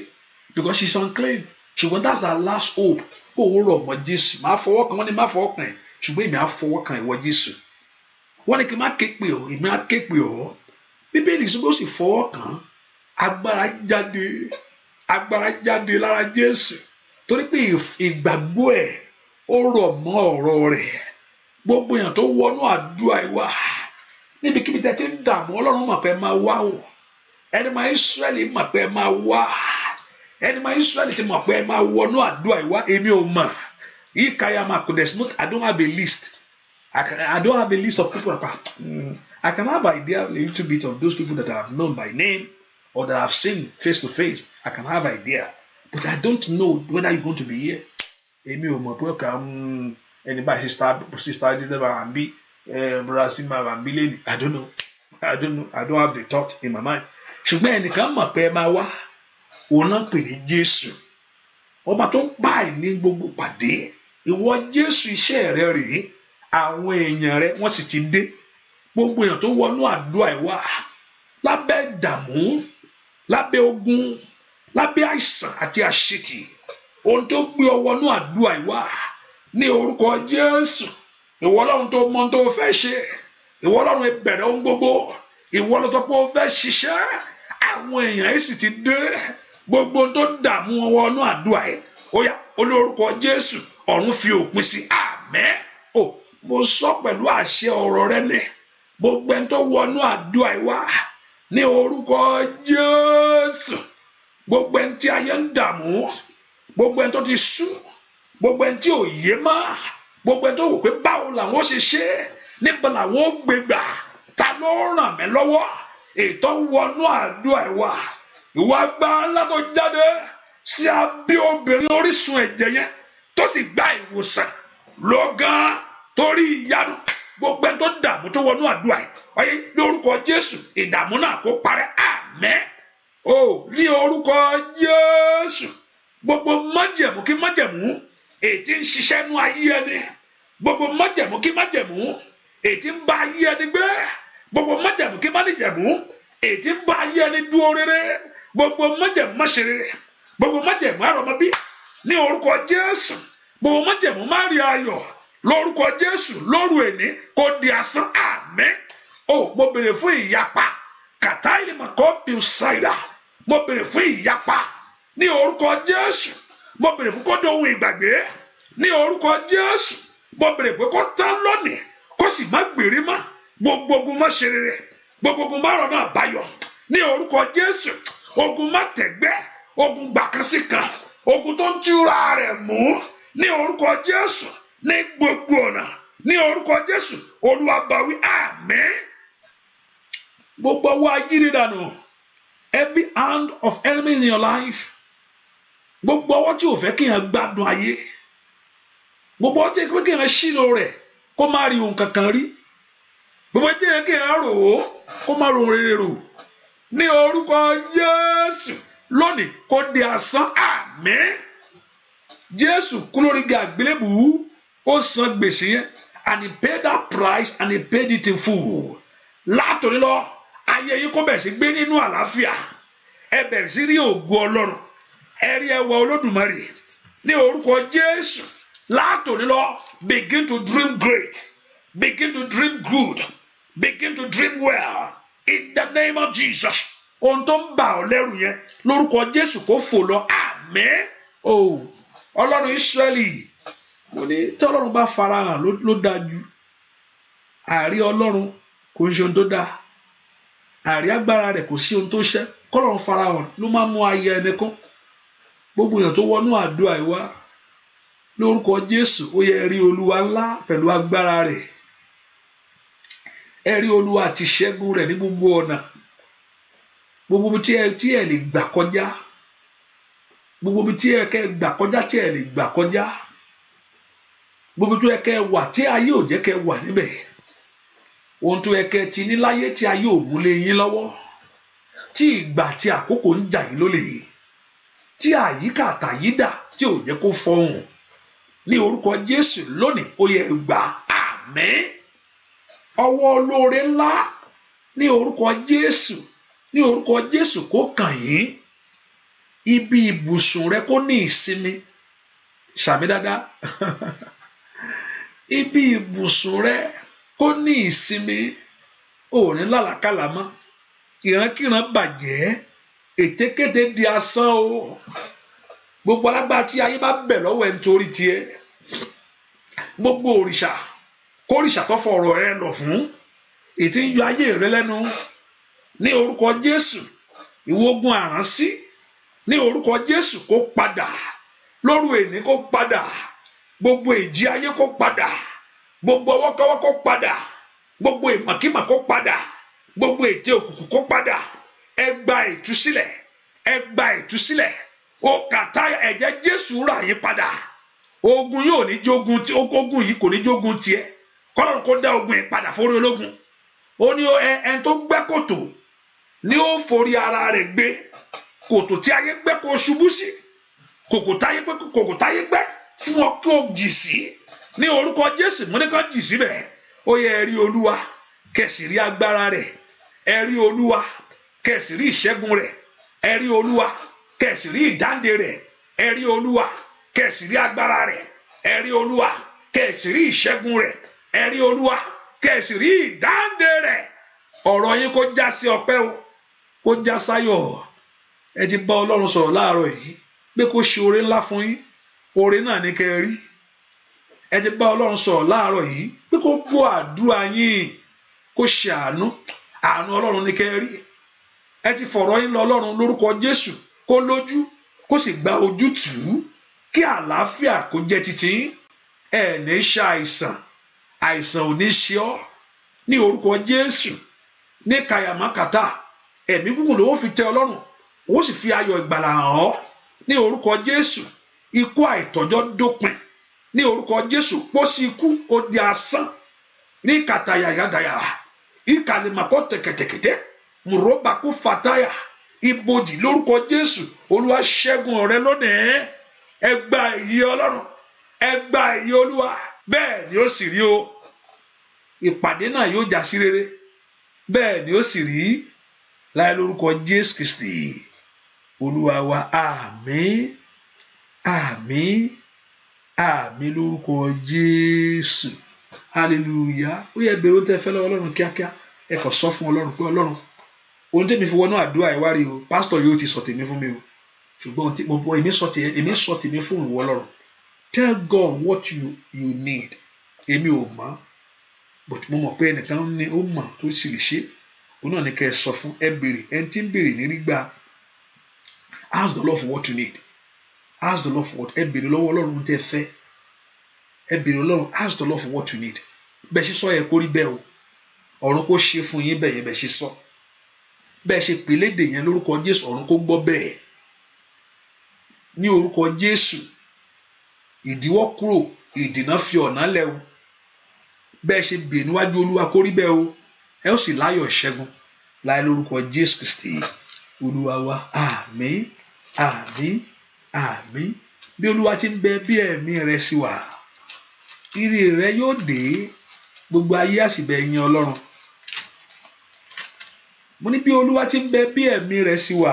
Because she's unclean. Ṣùgbọ́n that's our last hope. Kó o rọ̀ mọ́ Jésù. Máa fọwọ́ kan wọ́n ní máa fọwọ́ kan ẹ̀. Ṣùgbọ́n èmi á fọwọ́ kan ìwọ Jésù. Wọ́n ní kí n má ké pè ọ́. Èmi á ké pè ọ́. Bíbélì sọ pé ó sì fọwọ́ kan. Agbára jáde lára Jésù. Torí pé ìgbàgbọ́ ẹ̀ ó rọ̀ mọ́ ọ̀rọ̀ rẹ̀. Gbogbo èèyàn tó wọnú àdúrà ìwà níbikíbi tẹ́ ti ń dààmú Ọlọ́run mọ̀ pé máa wá o. Ẹni máa Ísírẹ́lì mọ̀ pé máa wá. Ẹni máa Ísírẹ́lì ti mọ̀ pé máa wọnú àdúrà ìwà èmi ò mọ̀. I don't have a list. I don't have a list of people. I can have an idea a little bit of those people that I have known by name or that I've seen face to face. I can have an idea. But I don't know whether you're going to be here. Èmi ò mọ̀ pé ọkàn ẹni báyìí sister Joseph Ambi, brother Sima Ambi lady. I don't know. I don't have the thought in my mind. Ṣùgbọ́n ẹnìkan mọ̀ pé ẹ máa wá. Òun náà pè ní Jésù. Ọba tó ń pa àìní gbogbo pàdé. Ìwọ Jésù iṣẹ́ rẹ rèé. Àwọn èèyàn rẹ wọ́n sì ti dé. Gbogbo èèyàn tó wọnú àdúrà ìwà lábẹ́ ìdààmú, lábẹ́ ogun, lábẹ́ àìsàn àti àṣetì. Ohun tó gbé ọ wọnú àdúrà ìwà ní orúkọ Jésù. Ìwọ Ọlọ́run tó mọ tó fẹ́ ṣe. Ìwọ Ọlọ́run ìbẹ̀rẹ̀ ohun gbogbo. Ìwọ Ọlọ́run tó pọ̀ fẹ́ ṣiṣẹ́. Àwọn èèyàn yìí sì ti dé. Gbogbo ohun tó dààmú wọn wọnú àdúrà yìí. Ó yá olórúkọ Jésù ọ̀run fi òpin sí. Àmín. Mo sọ pẹ̀lú àṣẹ ọ̀rọ̀ rẹ ní. Gbogbo ẹni tó wọnú àdúrà ìwà ní orúkọ Jésù. Gbogbo ẹni tí ayé ń dààmú. Gbogbo ẹni tó ti sú. Gbogbo ẹni tí ò yé mọ́. Gbogbo ẹni tó wò pé báwo làwọn ṣe ṣe. Níbo làwọn ó gbégbà. Ta ló ràn mí lọ́wọ́. Ètò wọnú àdúrà ìwà. Ìwà agbára ńlá tó jáde sí abẹ́ obìnrin orísun ẹ̀jẹ̀ yẹn tó sì gba ìwòsàn lọ́gán torí ìyanu. Gbogbo ẹni tó dààmú tó wọnú àdúrà yìí wáyé lórúkọ Jésù ìdààmú náà kó parẹ́. Àmín. Ní orúkọ Jésù gbogbo májẹ̀mú kí májẹ̀mú èyí tí ń ṣiṣẹ́ nú ayé ẹni. Gbogbo májẹ̀mú kí májẹ̀mú èyí tí ń bá ayé ẹni gbé. Gbogbo májẹ̀mú kí májẹ̀mú èyí tí ń bá ayé ẹni dúró rere. Gbogbo májẹ̀mú má ṣe rere. Gbogbo májẹ̀mú àrọ̀mọbí ní orúkọ Jésù. Gbogbo májẹ̀mú má rí ayọ̀ lórúkọ Jésù lóru èní kò di asán. Àmín. Mo bèrè fún ìyapa kàtáìlì màkọ́bí ṣáìdà. Mo bèrè fún ìyapa ní orúkọ Jésù. Mo bèrè fún kó dohun ìgbàgbé ní orúkọ Jésù. Mo bèrè pé kó tán lónìí kó sì má gbèrè mọ́. Gbogbo ogun má ṣe rere. Gbogbo ogun má rọ̀nà àbáyọ ní orúkọ Jésù. Ogun má tẹ̀gbẹ́. Ogun gbàkansí kan. Ogun tó ń túra rẹ̀ mú ní orúkọ Jésù. Ní gbogbo ọ̀nà ní orúkọ Jésù Olúwa bá wí. Àmín. Gbogbo ọwọ́ ayírí dànù. Every hand of enemies in your life. Gbogbo ọwọ́ tí ò fẹ́ kí èèyàn gbádùn ayé. Gbogbo ọwọ́ tí ò fẹ́ kí èèyàn ṣírò rẹ̀ kó má rí ohun kankan rí. Gbogbo ọwọ́ tí ò fẹ́ kí èèyàn rò ó kó má ro ohun rere rò. Ní orúkọ Jésù lónìí kó di asán. Àmín. Jésù kú lórí igi àgbélébùú. Ó san gbèsè yẹn and he paid that price and he paid it in full. Látòní lọ ayé yín kó bẹ̀rẹ̀ sí gbé nínú àlàáfíà. Ẹ bẹ̀rẹ̀ sí rí ògo Ọlọ́run. Ẹ rí ẹwà Olódùmarè ní orúkọ Jésù. Látòní lọ begin to dream great. Begin to dream good. Begin to dream well. In the name of Jesus. Ohun tó ń bà ọ́ lẹ́rù yẹn lórúkọ Jésù kó fò lọ. Àmín. Ọlọ́run Ísírẹ́lì. Mo ní tí Ọlọ́run bá farahàn ló dájú. Àrí Ọlọ́run kò ń ṣe ohun tó dáa. àrí agbára rẹ̀ kò sí ohun tó ṣẹ́ kọ́lọ́run farahàn ló máa mú ayé ẹnìkan. Gbogbo èèyàn tó wọnú àdúrà ìwá lórúkọ Jésù ó yẹ rí Olúwa ńlá pẹ̀lú agbára rẹ̀, ẹ rí Olúwa àti ìṣẹ́gun rẹ̀ ní gbogbo ọ̀nà, gbogbo tí ẹ lè gbà kọjá, gbogbo tí ẹ kẹ́ gbà kọjá tí ẹ lè gbà kọjá, gbogbo tó yẹ kẹ́ wà tí ayé ò jẹ́ kẹ́ wà níbẹ̀, ohun tó yẹ kẹ́ ti ní láyé tí ayé ò múlé yín lọ́wọ́, tí ìgbà tí àkókò ń jà yín lólè, tí àyíká àtàyídà tí ò jẹ́ kó fọhùn, ní orúkọ Jésù lónìí ó yẹ gbà. Àmín. Ọwọ́ olóore ńlá ní orúkọ Jésù, ní orúkọ Jésù kó kàn yín. Ibi ibùsùn rẹ kó ní ìsinmi. Ṣàmì dáadáa. Ibi ibùsùn rẹ kó ní ìsinmi. Ò ní lálàkàlà mọ́, ìrankíran bàjẹ́, ètekéte di asán o. Gbogbo alágbára tí ayé bá bẹ̀ lọ́wọ́ ẹ̀ nítorí tiẹ̀, gbogbo òrìṣà kórìṣà tó fọ̀rọ̀ rẹ lọ fún, ètí ń yọ ayé rẹ lẹ́nu, ní orúkọ Jésù ìwọ ogun àránsí, ní orúkọ Jésù kó padà, lóru èní kó padà, gbogbo èjì ayé kó padà, gbogbo ọwọ́kọ́wọ́ kó padà, gbogbo ìmọ̀kímọ̀ kó padà, gbogbo ète òkùnkùn kó padà. Ẹ gba ìtúsílẹ̀, ẹ gba ìtúsílẹ̀. Ó kàtá ẹ̀jẹ̀ Jésù rà yín padà. Ogun yóò ní jogun tí ogun yìí kò ní jogun tiẹ̀. Kọ́lọ́run kó dá ogun yìí padà fórí ológun. Ó ní ẹni tó gbẹ́ kòtò ní ó forí ara rẹ̀ gbé. Kòtò tí ayé gbẹ́ kó ṣubú sí, kòkò táyé gbẹ́ fún ọ kí o jì sí. Ní orúkọ Jésù mo ní kàn jì síbẹ̀. Ó yẹ ẹ rí Olúwa kẹ̀sì rí agbára rẹ̀, ẹ rí Olúwa kẹ̀sì rí ìṣẹ́gun rẹ̀, ẹ rí Olúwa kẹ̀sì rí ìdáǹdè rẹ̀, ẹ rí Olúwa kẹ̀sì rí agbára rẹ̀, ẹ rí Olúwa kẹ̀sì rí ìṣẹ́gun rẹ̀, ẹ rí Olúwa kẹ̀sì rí ìdáǹdè rẹ̀. Ọ̀rọ̀ yín kó já sí ọpẹ́ o, kó já sáyọ̀. Ẹ ti bá Ọlọ́run sọ̀rọ̀ láàárọ̀ yìí pé kó ṣe oore ńlá fún yín, oore náà ní kẹ́ rí. Ẹ ti bá Ọlọ́run sọ̀rọ̀ láàárọ̀ yìí pé kó gbọ́ àdúrà yín, kó ṣe àánú Ọlọ́run ní kẹ́ rí. Ẹ ti fọ̀rọ̀ yín lọ Ọlọ́run lórúkọ Jésù kó lójú, kó sì gba ojútùú, kí àlàáfíà kó jẹ́ titi yín. Ẹ ní ṣe àìsàn ò ní ṣe ọ́ ní orúkọ Jésù. Ní kàyàmákàtà ẹ̀mí gígùn ló fi tẹ Ọlọ́run, ó sì fi ayọ̀ ìgbàlà hàn ọ́ ní orúkọ Jésù. Ikú àìtọ́jọ́ dópin ní orúkọ Jésù. Pósí ikú ó di asán ní kàtàyàyàdàyà ìkàlìmàkọ́ tẹ̀kẹ̀tẹ̀kẹ̀tẹ̀ mùrọ́bàkú fàtáyà ibojì lórúkọ Jésù. Olúwa ṣẹ́gun ọ̀rẹ́ lónìí. Ẹ gba ìyè Ọlọ́run, ẹ gba ìyè Olúwa. Bẹ́ẹ̀ ni ó sì rí o. Ìpàdé náà yóò já sí rere. Bẹ́ẹ̀ ni ó sì rí láì lórúkọ Jésù Kristi Olúwa wa. Àmín, àmín, àmín lórúkọ Jésù. Hallelujah. Ó yẹ bẹ̀rù tẹ́ fẹ́ lọ́wọ́ Ọlọ́run kíákíá. Ẹ kàn sọ fún Ọlọ́run pé Ọlọ́run, ohun tèmi fi wọnú àdúrà ẹ wá rí o. Pásítọ̀ yóò ti sọ tèmi fún mi o, ṣùgbọ́n èmi sọ tèmi fún ìwọ Ọlọ́run. Tell God what you need. Èmi ò mọ̀, but mo mọ̀ pé ẹnìkan ní ó mọ̀ tó sì lè ṣe. Òun náà ni kẹ́ ẹ sọ fún, ẹ béèrè, ẹni tí ń béèrè ní rí gbà. Ask the Lord for what you need. Ask the Lord for what. Ẹ béèrè lọ́wọ́ Ọlọ́run tẹ́ fẹ́. Ẹ béèrè Ọlọ́run, ask the Lord for what you need. Bẹ́ẹ̀ ṣe sọ yẹ kó rí bẹ́ẹ̀ o. Ọ̀run kó ṣe fún yín bẹ́ẹ̀ yẹn bẹ́ẹ̀ ṣe sọ. Bẹ́ẹ̀ ṣe pèlédè yẹn lórúkọ Jésù, ọ̀run kó gbọ́ bẹ́ẹ̀. Ní orúkọ Jésù, ìdíwọ́ kúrò, ìdènà fi ọ̀nà lẹ̀ o. Bẹ́ẹ̀ ṣe bèè níwájú Olúwa kó rí bẹ́ẹ̀ o. Ẹ ó sì láyọ̀ ṣẹ́gun láì lórúkọ Jésù Kristi Olúwa wa. Àmín, àmín, àmín. Bí Olúwa ti ń bẹ bí ẹ̀mí rẹ̀ sì wà, ire rẹ̀ yóò dé, gbogbo ayé á sì bẹ yìn Ọlọ́run. Mo ní bí Olúwa ti ń bẹ bí ẹ̀mí rẹ̀ sì wà,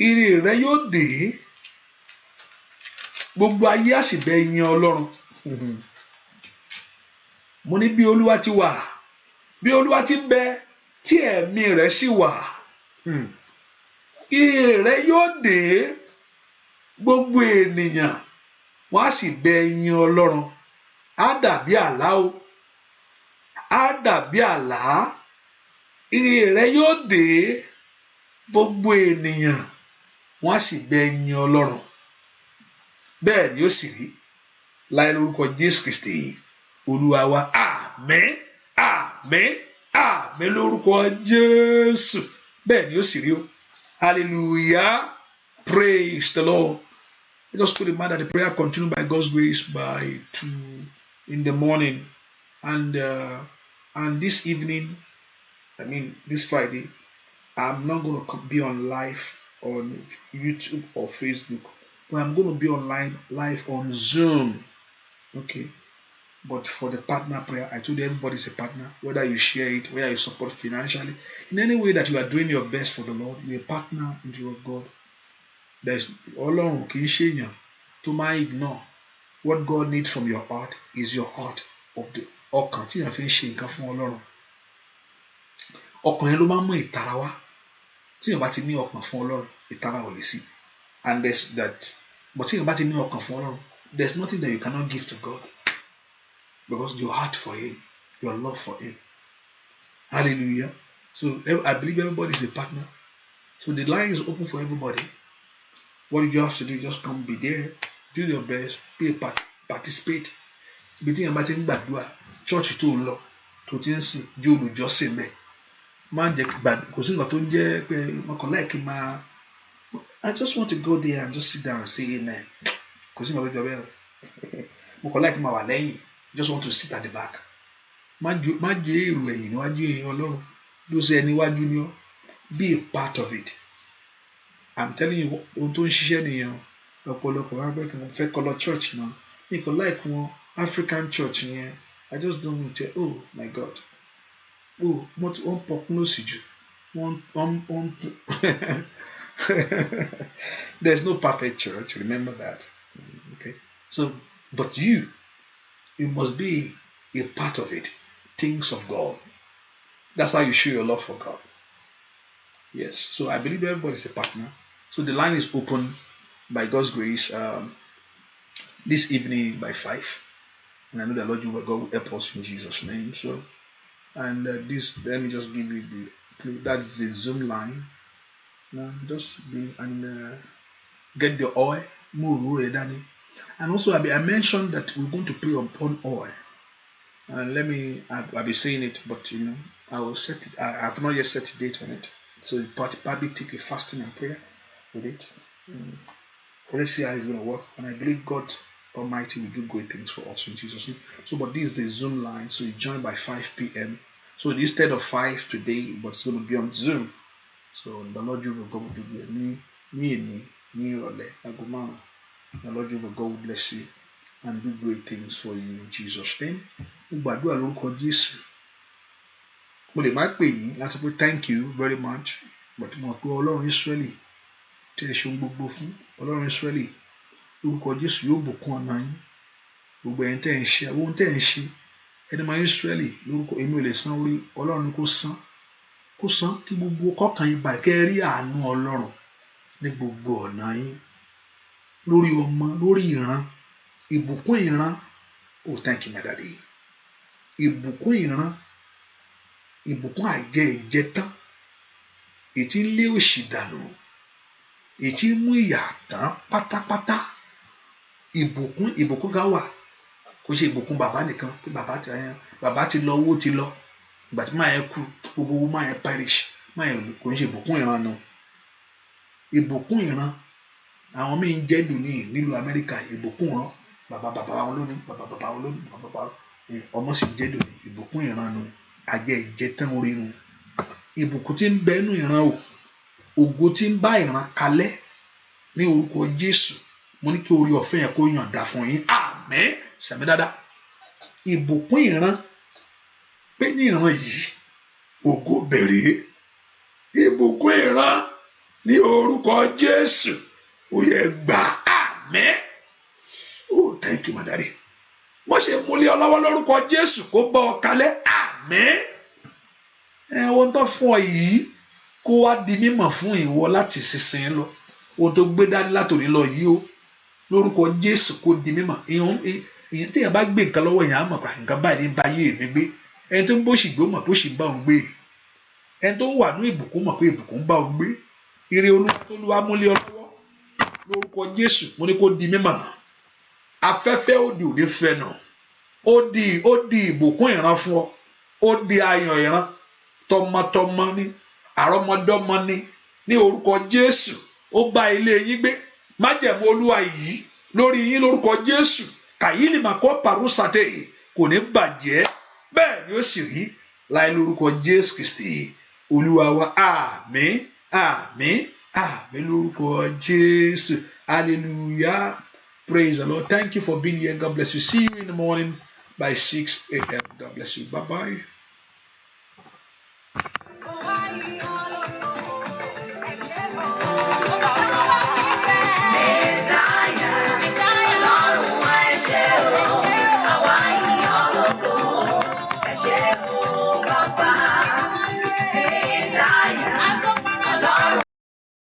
ire rẹ̀ yóò dé, gbogbo ayé á sì bẹ yìn Ọlọ́run. Mo ní bí Olúwa ti wà, bí Olúwa ti ń bẹ tí ẹ̀mí rẹ̀ sì wà, ire rẹ̀ yóò dé, gbogbo ènìyàn wọ́n á sì bẹ yìn Ọlọ́run. Á dàbí àlá o, á dàbí àlá, ire rẹ yóò dé, gbogbo ènìyàn wọ́n á sì bẹ yin Ọlọ́run. Bẹ́ẹ̀ ni ó sì rí láì lórúkọ Jésù Kristi Olúwa wa. Àmín, àmín, àmín lórúkọ Jésù. Bẹ́ẹ̀ ni ó sì rí o. Hallelujah. Praise the Lord. Let us put in mind that the prayer continue by God's grace by 2 in the morning, and this evening, this Friday, I'm not going to be on live on YouTube or Facebook, but I'm going to be online live on Zoom. Okay. But for the partner prayer, I told you everybody's a partner, whether you share it, whether you support financially, in any way that you are doing your best for the Lord, you're a partner in the word of God. There's Ọlọ́run kì í ṣèyàn tó máa ignore. What God needs from your heart is your heart of the ọkàn tí èèyàn fi ń ṣe nǹkan fún Ọlọ́run. Ọkàn yẹn ló máa ń mú ìtara wá. Tí èèyàn bá ti ní ọkàn fún Ọlọ́run, ìtara ò lè sí. And there's that. But tí èèyàn bá ti ní ọkàn fún Ọlọ́run, there's nothing that you cannot give to God. Because your heart for Him, your love for Him. Hallelujah. So I believe everybody is a partner. So the line is open for everybody. What you have to do, just come be there, do your best, be a participate. Bí tí èèyàn bá ti ń gbàdúrà, church tó ń lọ, tó ti ń sìn, jó olùjọ́sìn bẹ́ẹ̀. Má jẹ́ kò sí nǹkan tó ń jẹ́ pé mo kàn láì kí n máa. I just want to go there and just sit down and say amen. Kò sí nǹkan tó jọ bẹ́ẹ̀. Mo kàn láì kí n máa wà lẹ́yìn. Just want to sit at the back. Má jẹ́ èrò ẹ̀yìn níwájú èèyàn Ọlọ́run. Ló ṣe ẹni wájú ni ọ́. Be a part of it. I'm telling you, ohun tó ń ṣiṣẹ́ nìyẹn. Ọ̀pọ̀lọpọ̀ wọn pẹ́ kí wọ́n fẹ́ kọ́ lọ church náà. Mi kò like wọn African church yẹn. I just don't want to say, oh my God. Oh, wọ́n pọ̀ kún lóṣì jù. There's no perfect church. Remember that. Okay. So, but you must be a part of it. Things of God. That's how you show your love for God. Yes. So I believe everybody's a partner. So the line is open by God's grace this evening by 5. And I know that Lord God will help us in Jesus' name. So, and let me just give you that is the Zoom line. Now just be and get the oil. And also I mentioned that we're going to pray upon oil. And I'll be saying it, but I will set it. I have not yet set a date on it. So probably take a fasting and prayer with it. Let's see how it's going to work. And I believe God Almighty will do great things for us in Jesus' name. So, but this is the Zoom line. So you join by 5 p.m. So instead of 5 today, but it's going to be on Zoom. So the Lord Jehovah God will do me, the Lord Jehovah God will bless you and do great things for you in Jesus' name. Gbàdúrà lórúkọ Jésù. Mo lè má pè yín láti pé thank you very much, but mo pé Ọlọ́run Ísírẹ́lì tí ẹ ṣe ohun gbogbo fún Ọlọ́run Ísírẹ́lì lórúkọ Jésù yóò bùkún ọ̀nà yín. Gbogbo ẹ̀yin tẹ́ ẹ̀ ń ṣe àwọn ohun tẹ́ ẹ̀ ń ṣe ẹni máa Ísírẹ́lì lórúkọ èmi ò lè san orí Ọlọ́run ni kó san kí gbogbo kọ́kàn yín báyìí kẹ́ ẹ rí àánú Ọlọ́run ní gbogbo ọ̀nà yín lórí ọmọ lórí ìran ìbùkún ìran. Oh, thank you my daddy. Ìbùkún ìran ìbùkún àjẹ ìjẹtán ètí ń lé òṣì dànù ètí ń mú ìyà tán pátápátá. Ìbùkún kan wà kò ṣe ìbùkún bàbá nìkan pé bàbá ti lọ owó ti lọ ìgbà tí máa yẹn kú gbogbo owó máa yẹn perish máa yẹn kò ń ṣe ìbùkún ìran náà. Ìbùkún ìran àwọn míì ń jẹ́ dùn nílùú Amẹ́ríkà. Ìbùkún ìran bàbá wọn lónìí bàbá wọn lónìí ọmọ sì jẹ́ dùn ìbùkún ìran nù àjẹ ìjẹtán orí nù. Ìbùkún tí ń bẹ nínú ìran o ògo tí ń bá ìran kalẹ̀ ní orúkọ Jésù mo ní kí orí ọ̀fẹ́ yẹn kó yọ̀ǹda fún yín. Àmín. Sàmì dáadáa. Ìbùkún ìran pé ní ìran yìí ògo bẹ̀rẹ̀. Ìbùkún ìran ní orúkọ Jésù ó yẹ gbà. Àmín. Oh, thank you my daddy. Mo ṣe múlẹ̀ ọlọ́wọ́ lórúkọ Jésù kó bọ́ ọ kalẹ̀. Àmín. Ohun tó fún ọ yìí kó wá di mímọ̀ fún ìwọ láti sísìn lọ. Ohun tó gbé dání látòní lọ yìí o lórúkọ Jésù kó di mímọ̀. Èyí tí èèyàn bá gbé nǹkan lọ́wọ́ èèyàn á mọ̀ pé nǹkan báyìí ní bá yé mi gbé. Ẹni tó ń bó sì gbé ó mọ̀ bó sì bá òun gbé. ẹni tó wà ní ìbùkún mọ̀ pé ìbùkún bá ọ gbé. Ire Olúwa tó Olúwa múlé ọ lọ́wọ́ lórúkọ Jésù mo ní kó di mímọ̀. Afẹ́fẹ́ òdì òde fẹnà, ó di ìbùkún ìran fún ọ, ó di ayọ̀ ìran, tọmọtọmọ ni, àrọmọdọ́mọ ní orúkọ Jésù. Ó bá ilé yín gbé. Májẹ̀mú Olúwa yìí lórí yín lórúkọ Jésù. Kàyílì màkọ́ pàrọ́sàtẹ̀ kò ní bàjẹ́, bẹ́ẹ̀ ni ó sì rí láì lórúkọ Jésù Kristi Olúwa wa. Àmín, àmín, àmín lórúkọ Jésù. Hallelujah. Praise the Lord. Thank you for being here. God bless you. See you in the morning by 6 a.m. God bless you. Bye-bye.